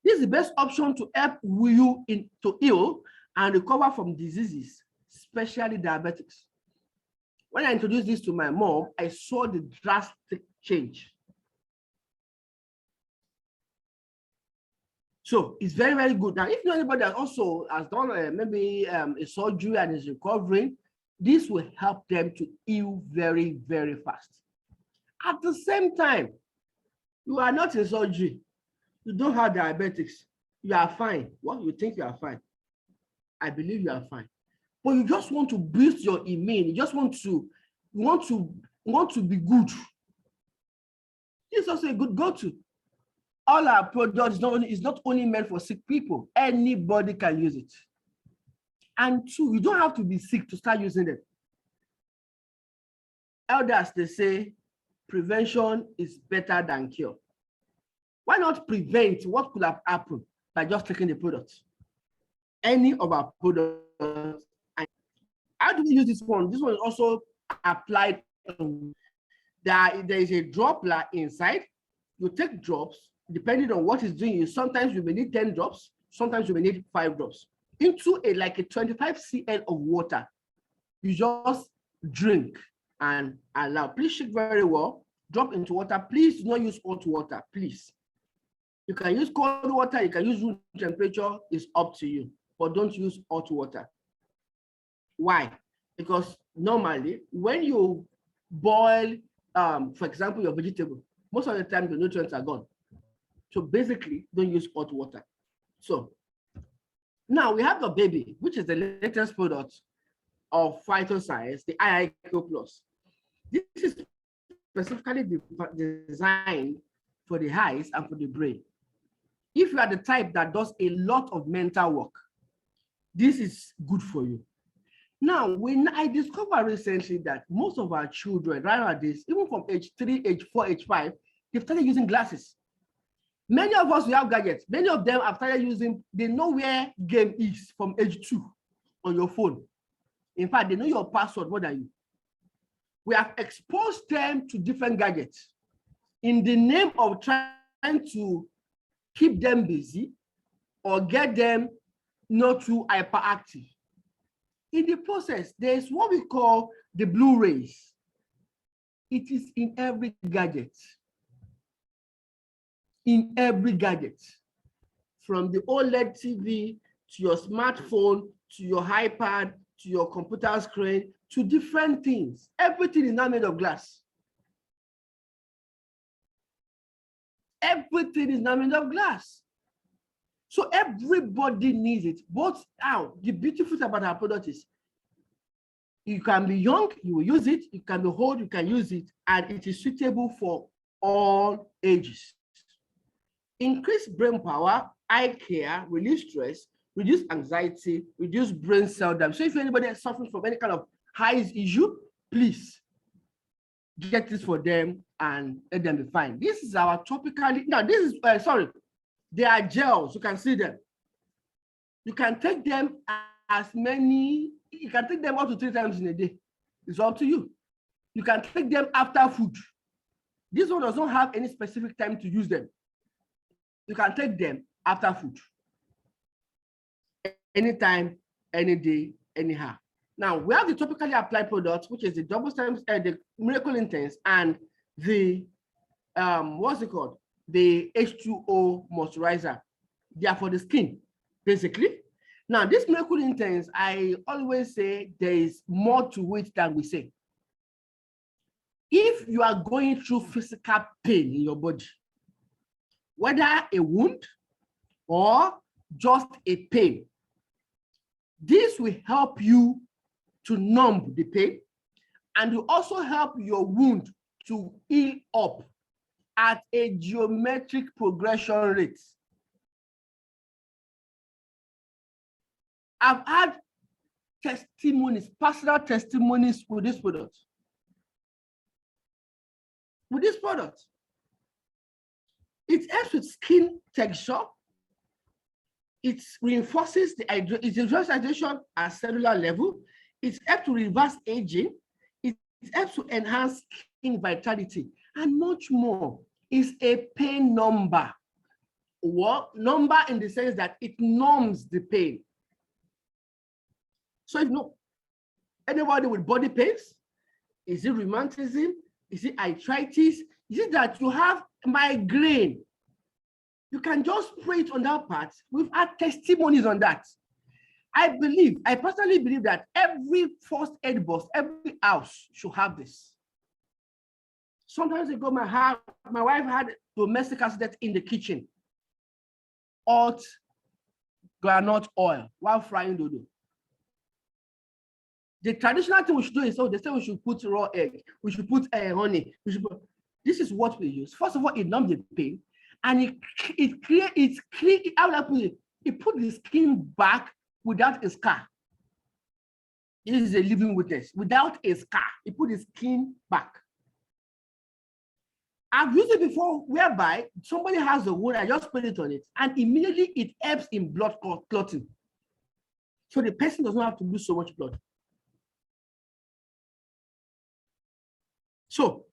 This is the best option to help you to heal and recover from diseases, especially diabetics. When I introduced this to my mom, I saw the drastic change. So it's very, very good. Now, if anybody that also has done maybe a surgery and is recovering, this will help them to heal very, very fast. At the same time, you are not in surgery. You don't have diabetics. You are fine. What you think you are fine? I believe you are fine. But you just want to boost your immune. You just want to be good. This is also a good go-to. All our products is not only meant for sick people. Anybody can use it. And two, you don't have to be sick to start using them. Elders, they say prevention is better than cure. Why not prevent what could have happened by just taking the products? Any of our products. How do we use this one? This one is also applied. There is a dropper inside. You take drops, depending on what it's doing. Sometimes you may need 10 drops, sometimes you may need 5 drops. Into like a 25 cl of water. You just drink and allow. Please shake very well. Drop into water. Please do not use hot water, please. You can use cold water, you can use room temperature, it's up to you. But don't use hot water. Why? Because normally, when you boil, for example, your vegetable, most of the time the nutrients are gone. So basically, don't use hot water. So now we have the baby, which is the latest product of Phytoscience, the IIQ Plus. This is specifically designed for the eyes and for the brain. If you are the type that does a lot of mental work, this is good for you. Now, when I discovered recently that most of our children, right nowadays, even from age 3, age 4, age 5, they've started using glasses. Many of us, we have gadgets. Many of them have started using, they know where game is from age 2 on your phone. In fact, they know your password more than you. We have exposed them to different gadgets in the name of trying to keep them busy or get them not too hyperactive. In the process, there's what we call the blue rays. It is in every gadget. In every gadget. From the OLED TV to your smartphone, to your iPad, to your computer screen, to different things. Everything is now made of glass. Everything is now made of glass. So everybody needs it. Both now, the beautiful thing about our product is you can be young, you will use it. You can be old, you can use it, and it is suitable for all ages. Increase brain power, eye care, reduce stress, reduce anxiety, reduce brain cell damage. So if anybody is suffering from any kind of eyes issue, please get this for them and let them be fine. This is our topically, now this is, sorry, they are gels, you can see them. You can take them as many, you can take them up to 3 times in a day. It's up to you. You can take them after food. This one does not have any specific time to use them. You can take them after food. Anytime, any day, anyhow. Now, we have the topically applied products, which is the double stem, the Miracle Intense, and the, what's it called? The H2O moisturizer. They are for the skin, basically. Now, this Miracle Intense, I always say there is more to it than we say. If you are going through physical pain in your body, whether a wound or just a pain, this will help you to numb the pain, and will also help your wound to heal up at a geometric progression rate. I've had testimonies, personal testimonies with this product. With this product, it helps with skin texture. It reinforces it reduces hydration at cellular level. It helps to reverse aging. It helps to enhance skin vitality, and much more. Is a pain number. What number in the sense that it numbs the pain. So if you know anybody with body pains, is it rheumatism? Is it arthritis? Is it that you have migraine? You can just spray it on that part. We've had testimonies on that. I personally believe that every first aid box, every house should have this. Sometimes ago, my wife had domestic accident in the kitchen. Hot groundnut oil while frying dodo. The traditional thing we should do is, they say we should put raw egg, we should put honey, this is what we use. First of all, it numbs the pain, and it put the skin back without a scar. This is a living witness. Without a scar, it put the skin back. I've used it before, whereby somebody has a wound, I just put it on it, and immediately it helps in blood clotting. So the person does not have to lose so much blood. So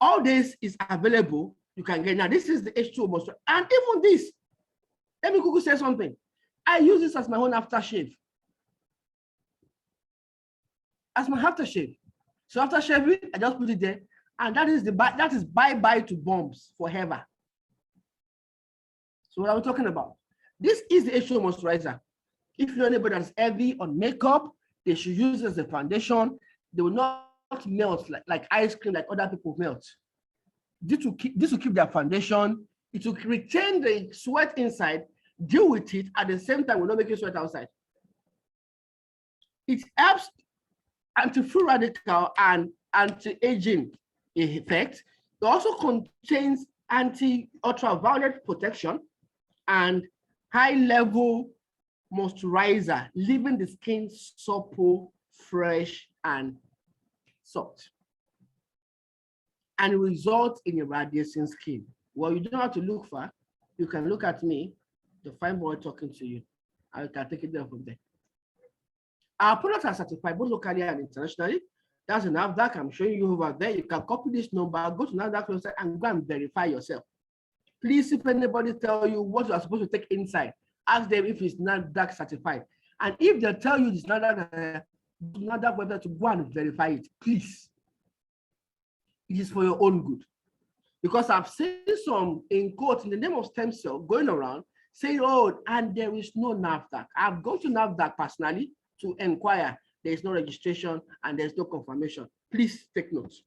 all this is available. You can get now. This is the H2O moisturizer, and even this. Let me quickly say something. I use this as my own aftershave. As my aftershave. So after shaving, I just put it there, and that is bye-bye to bombs forever. So what are we talking about? This is the H2O moisturizer. If you know anybody that's heavy on makeup, they should use it as a foundation. They will not melt like ice cream like other people melt. This will keep their foundation. It will retain the sweat inside, deal with it at the same time, will not make you sweat outside. It helps anti-free radical and anti-aging effect. It also contains anti-ultraviolet protection and high-level moisturizer, leaving the skin supple, fresh, and soft, and result in a radiating skin. Well, you don't have to look far. You can look at me, the fine boy talking to you. I can take it there from there. Our products are certified both locally and internationally. That's an NAFDAC. I'm showing you over there. You can copy this number, go to NAFDAC website and go and verify yourself. Please, if anybody tell you what you are supposed to take inside, ask them if it's NAFDAC certified. And if they tell you it's NAFDAC website to go and verify it, please. It is for your own good. Because I've seen some, in quotes, in the name of stem cell going around saying, oh, and there is no NAFDAC. I've gone to NAFDAC personally to inquire. There is no registration and there's no confirmation. Please take notes.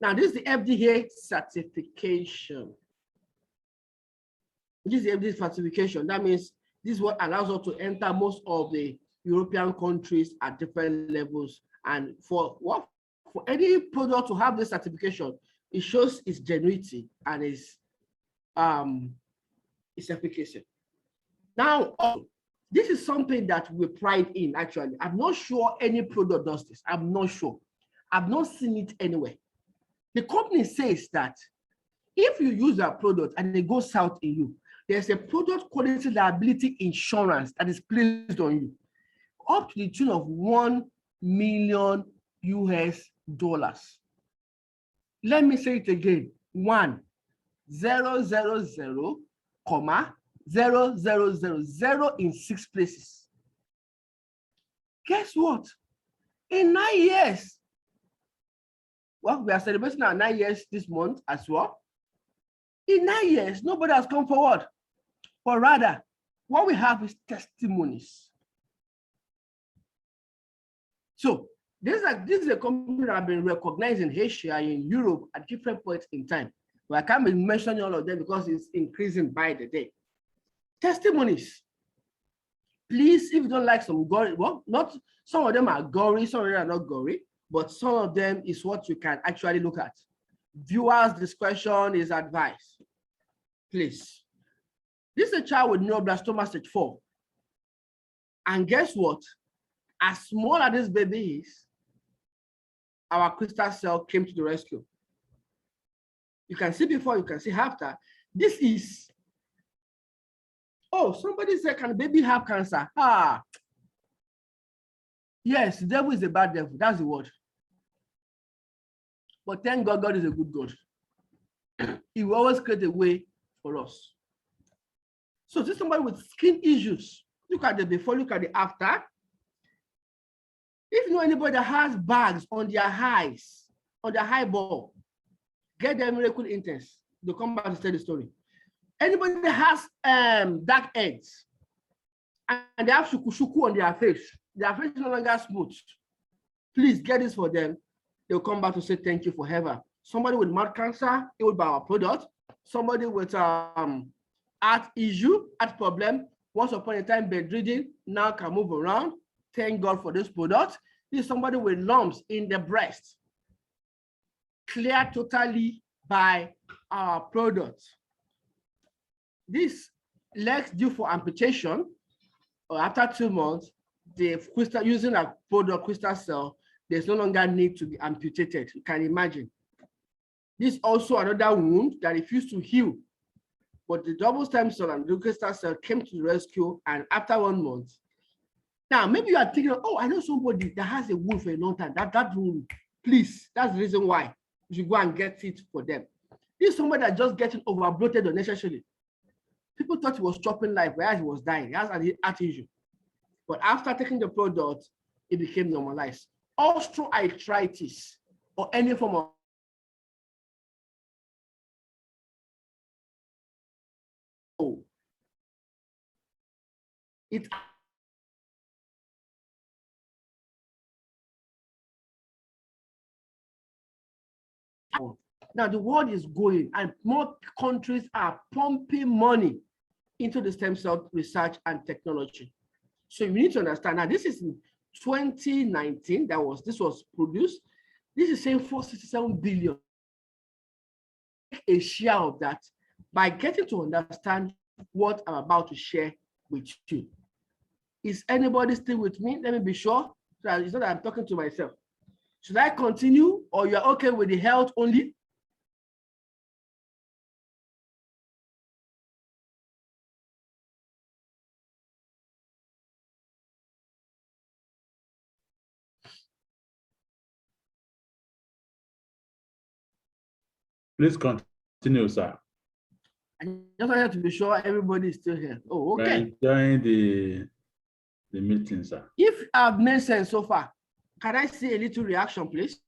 Now, this is the FDA certification. This is FDA certification. That means this is what allows us to enter most of the European countries at different levels. And for any product to have this certification, it shows its genuinity and its efficacy. Now, this is something that we pride in, actually. I'm not sure any product does this. I'm not sure. I've not seen it anywhere. The company says that if you use a product and it goes south in you, there's a product quality liability insurance that is placed on you up to the tune of $1 million US. Let me say it again. 1 0 0 0, comma 0 0 0 0 in 6 places. Guess what? In 9 years, well, we are celebrating our 9 years this month as well. In 9 years, nobody has come forward, but rather, what we have is testimonies. So this is a company that has been recognized in Asia, in Europe at different points in time. But I can't be mentioning all of them because it's increasing by the day. Testimonies. Please, if you don't like some gory, well, not some of them are gory, some of them are not gory, but some of them is what you can actually look at. Viewers' discretion is advised. Please. This is a child with neuroblastoma stage 4. And guess what? As small as this baby is, our crystal cell came to the rescue. You can see before, you can see after. This is, oh, somebody said, can baby have cancer? Ah, yes, the devil is a bad devil. That's the word. But thank God, God is a good God. He will always create a way for us. So this is somebody with skin issues. Look at the before, look at the after. If you know anybody that has bags on their eyes, on their eyeball, get them miracle intense. They'll come back to tell the story. Anybody that has dark eggs and they have shuku on their face is no longer smooth. Please get this for them. They'll come back to say thank you forever. Somebody with mouth cancer, it will buy our product. Somebody with heart issue, heart problem, once upon a time bedridden, now can move around. Thank God for this product. This is somebody with lumps in the breast, cleared totally by our product. This legs due for amputation, or after 2 months, the crystal using a product crystal cell, there's no longer need to be amputated. You can imagine. This is also another wound that refused to heal, but the double stem cell and the crystal cell came to the rescue, and after 1 month. Now, maybe you are thinking, oh, I know somebody that has a wound for a long time. That wound, please, that's the reason why you should go and get it for them. This is somebody that just getting over bloated unnecessarily. People thought he was chopping life, whereas he was dying. He has an heart issue. But after taking the product, it became normalized. Osteoarthritis or any form of it. Now the world is going and more countries are pumping money into the stem cell research and technology. So you need to understand now this is in 2019 this was produced. This is saying 467 billion. A share of that by getting to understand what I'm about to share with you. Is anybody still with me? Let me be sure that it's not that I'm talking to myself. Should I continue or you're okay with the health only? Please continue, sir. I just wanted to be sure everybody is still here. Oh, okay. We're enjoying the meeting, sir. If I've made sense so far, can I see a little reaction, please?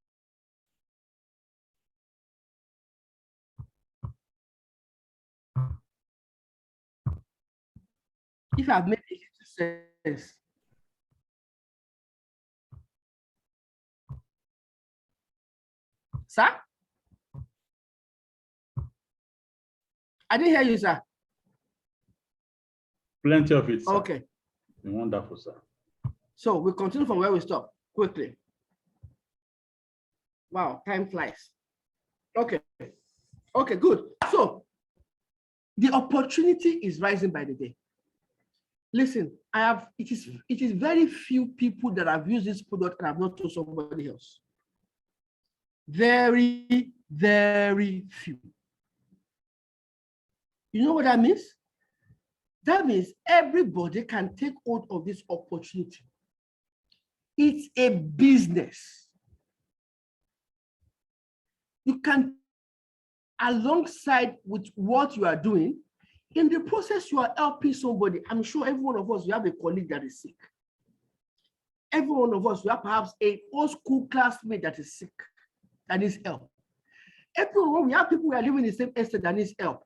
If I've made a little sense. Sir? I didn't hear you, sir. Plenty of it, sir. Okay. Wonderful, sir. So we continue from where we stop quickly. Wow, time flies. Okay. Okay, good. So the opportunity is rising by the day. Listen, it is very few people that have used this product and have not told somebody else. Very, very few. You know what that means? That means everybody can take hold of this opportunity. It's a business. You can, alongside with what you are doing, in the process, you are helping somebody. I'm sure every one of us, we have a colleague that is sick. Every one of us, we have perhaps an old school classmate that is sick, that needs help. Everyone, we have people who are living in the same estate that needs help.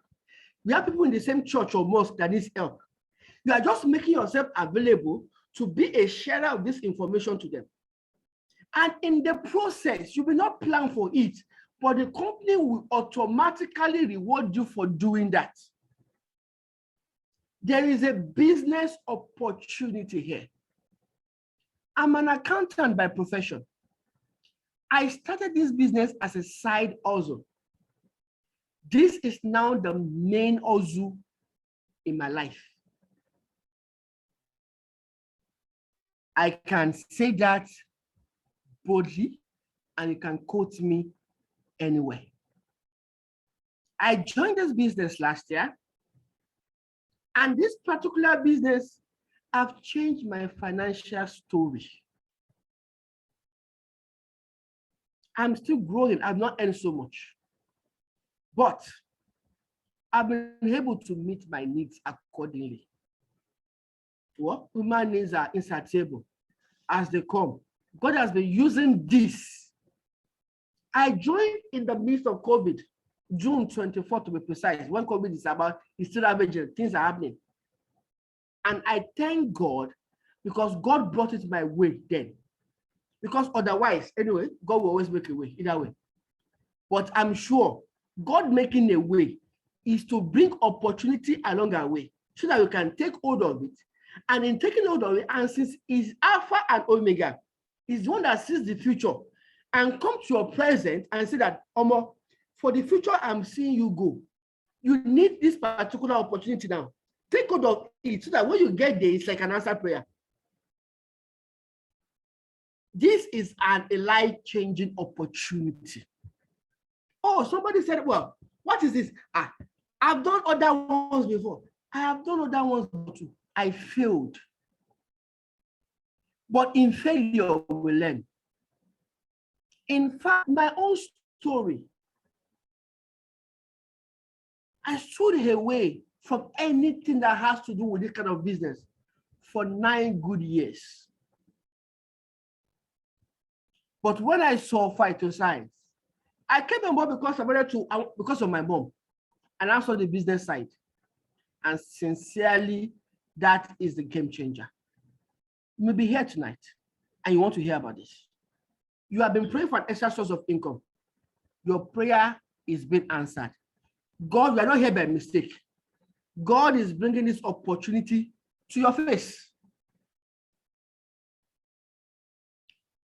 We have people in the same church or mosque that needs help. You are just making yourself available to be a sharer of this information to them. And in the process, you will not plan for it, but the company will automatically reward you for doing that. There is a business opportunity here. I'm an accountant by profession. I started this business as a side hustle. This is now the main hustle in my life. I can say that boldly, and you can quote me anywhere. I joined this business last year, and this particular business have changed my financial story. I'm still growing. I've not earned so much, but I've been able to meet my needs accordingly. What human needs are insatiable as they come. God has been using this. I joined in the midst of COVID, June 24th to be precise, when COVID is about, it's still ravaging, things are happening. And I thank God because God brought it my way then. Because otherwise, anyway, God will always make a way, either way. But I'm sure God making a way is to bring opportunity along our way so that we can take hold of it. And in taking hold of it, and since is Alpha and Omega, is the one that sees the future and come to your present and say that, Omo, for the future, I'm seeing you go. You need this particular opportunity now. Take hold of it so that when you get there, it's like an answer prayer. This is a life-changing opportunity. Oh, somebody said, well, what is this? I've done other ones before. I have done other ones too. I failed. But in failure, we learn. In fact, my own story, I stood away from anything that has to do with this kind of business for 9 good years. But when I saw Phytoscience, I came on board because of my mom, and I saw the business side. And sincerely, that is the game changer. You may be here tonight and you want to hear about this. You have been praying for an extra source of income. Your prayer is being answered. God, we are not here by mistake. God is bringing this opportunity to your face.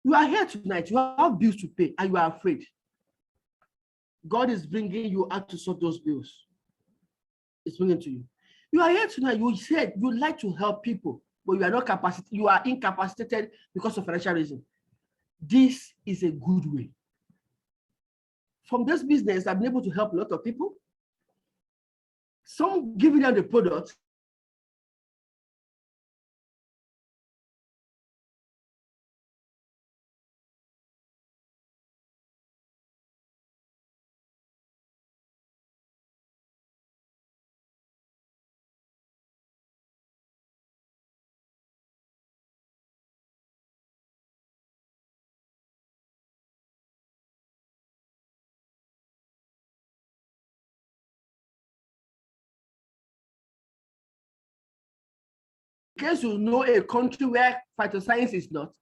You are here tonight, you have bills to pay, and you are afraid. God is bringing you out to sort those bills. It's bringing to you. You are here tonight, you said you like to help people, but you are not capacitated, you are incapacitated because of financial reason. This is a good way. From this business, I've been able to help a lot of people. Some giving them the product. In case you know a country where phytoscience is not,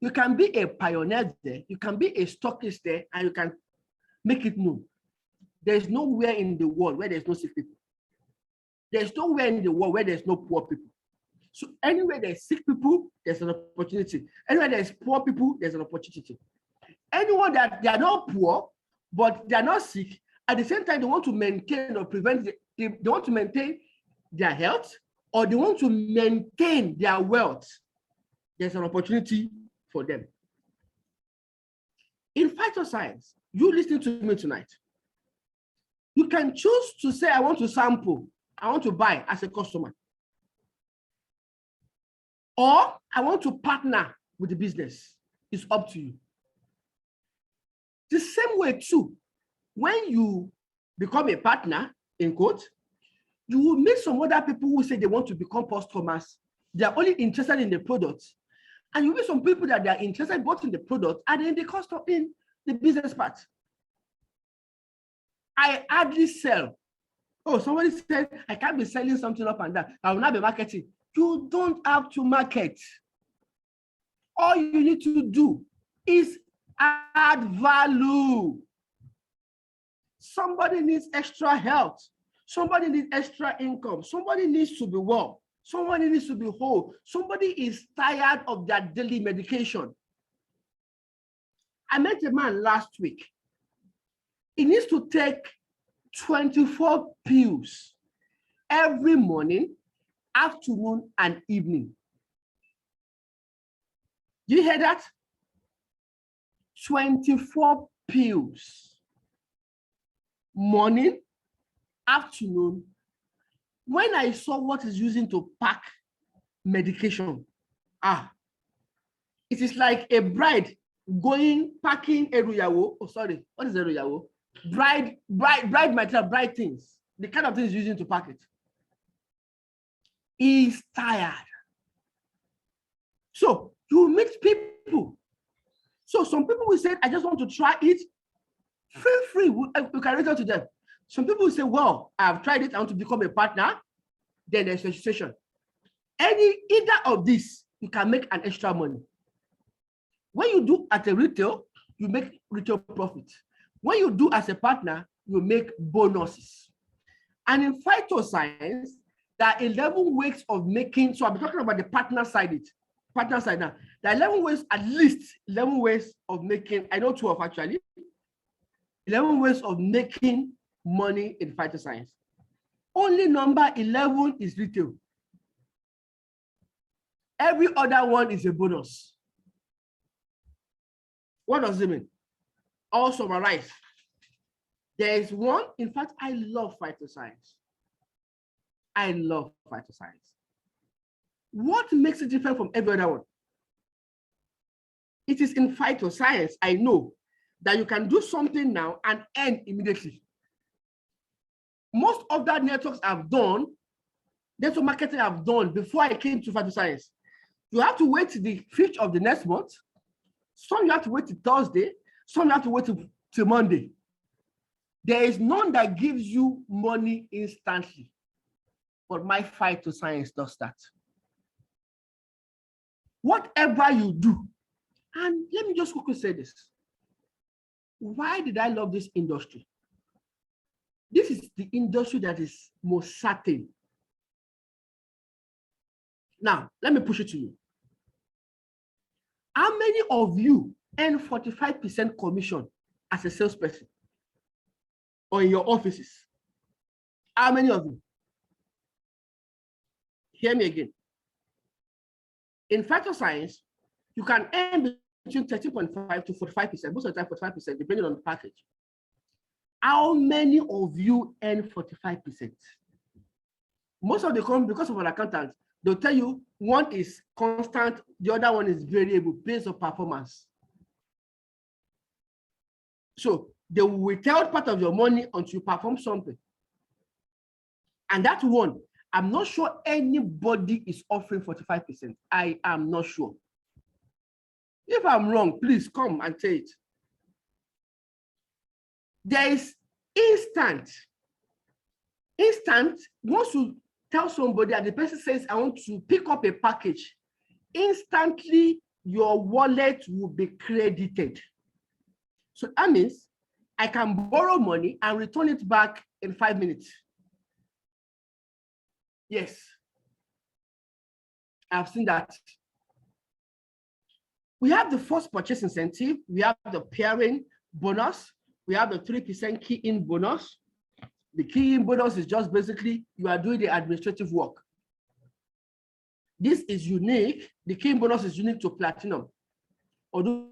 you can be a pioneer there, you can be a stockist there, and you can make it known. There's nowhere in the world where there's no sick people. There's nowhere in the world where there's no poor people. So anywhere there's sick people, there's an opportunity. Anywhere there's poor people, there's an opportunity. Anyone that they are not poor, but they are not sick, at the same time, they want to maintain or prevent, they want to maintain their health, or they want to maintain their wealth, there's an opportunity for them. In phytoscience, you listening to me tonight, you can choose to say, I want to sample, I want to buy as a customer. Or I want to partner with the business. It's up to you. The same way too, when you become a partner, in quote, you will meet some other people who say they want to become customers. They are only interested in the product. And you meet some people that they are interested both in the product and in the cost of in the business part. I hardly sell. Oh, somebody said, I can't be selling something up and down. I will not be marketing. You don't have to market. All you need to do is add value. Somebody needs extra health. Somebody needs extra income. Somebody needs to be well. Somebody needs to be whole. Somebody is tired of their daily medication. I met a man last week. He needs to take 24 pills every morning, afternoon, and evening. Do you hear that? 24 pills. Morning, afternoon. When I saw what is using to pack medication, it is like a bride packing a ruyawo. Oh, sorry, what is a ruyawo? Bride material, bride things. The kind of things using to pack it. He's tired. So you meet people. So some people will say, I just want to try it. Feel free, you can reach out to them. Some people will say, well, I've tried it, I want to become a partner. Then there's registration. Either of these, you can make an extra money. When you do at a retail, you make retail profit. When you do as a partner, you make bonuses. And in phytoscience, there are 11 ways of making, so I'm talking about the partner side now. There are 11 ways, at least 11 ways of making, I know 12 actually, 11 ways of making money in phytoscience. Only number 11 is retail. Every other one is a bonus. What does it mean? I'll summarize. There is one, in fact, I love phytoscience. I love phytoscience. What makes it different from every other one? It is in phytoscience, I know, that you can do something now and earn immediately. Most of that networks I've done, network marketing I've done before I came to phytoscience. You have to wait till the 5th of the next month. Some you have to wait till Thursday. Some you have to wait till Monday. There is none that gives you money instantly. But my phytoscience does that. Whatever you do, and let me just quickly say this. Why did I love this industry? This is the industry that is most certain. Now, let me push it to you. How many of you earn 45% commission as a salesperson or in your offices? How many of you? Hear me again. In phytoscience, you can earn between 13.5 to 45%, most of the time 45%, depending on the package. How many of you earn 45%? Most of the company, because of an accountant, they'll tell you one is constant, the other one is variable based on performance. So they will withhold part of your money until you perform something. And that one, I'm not sure anybody is offering 45%. I am not sure. If I'm wrong, please come and say it. There is instant. Once you tell somebody and the person says, I want to pick up a package, instantly your wallet will be credited. So that means I can borrow money and return it back in 5 minutes. Yes. I've seen that. We have the first purchase incentive. We have the pairing bonus. We have the 3% key-in bonus. The key-in bonus is just basically you are doing the administrative work. This is unique. The key-in bonus is unique to Platinum. Although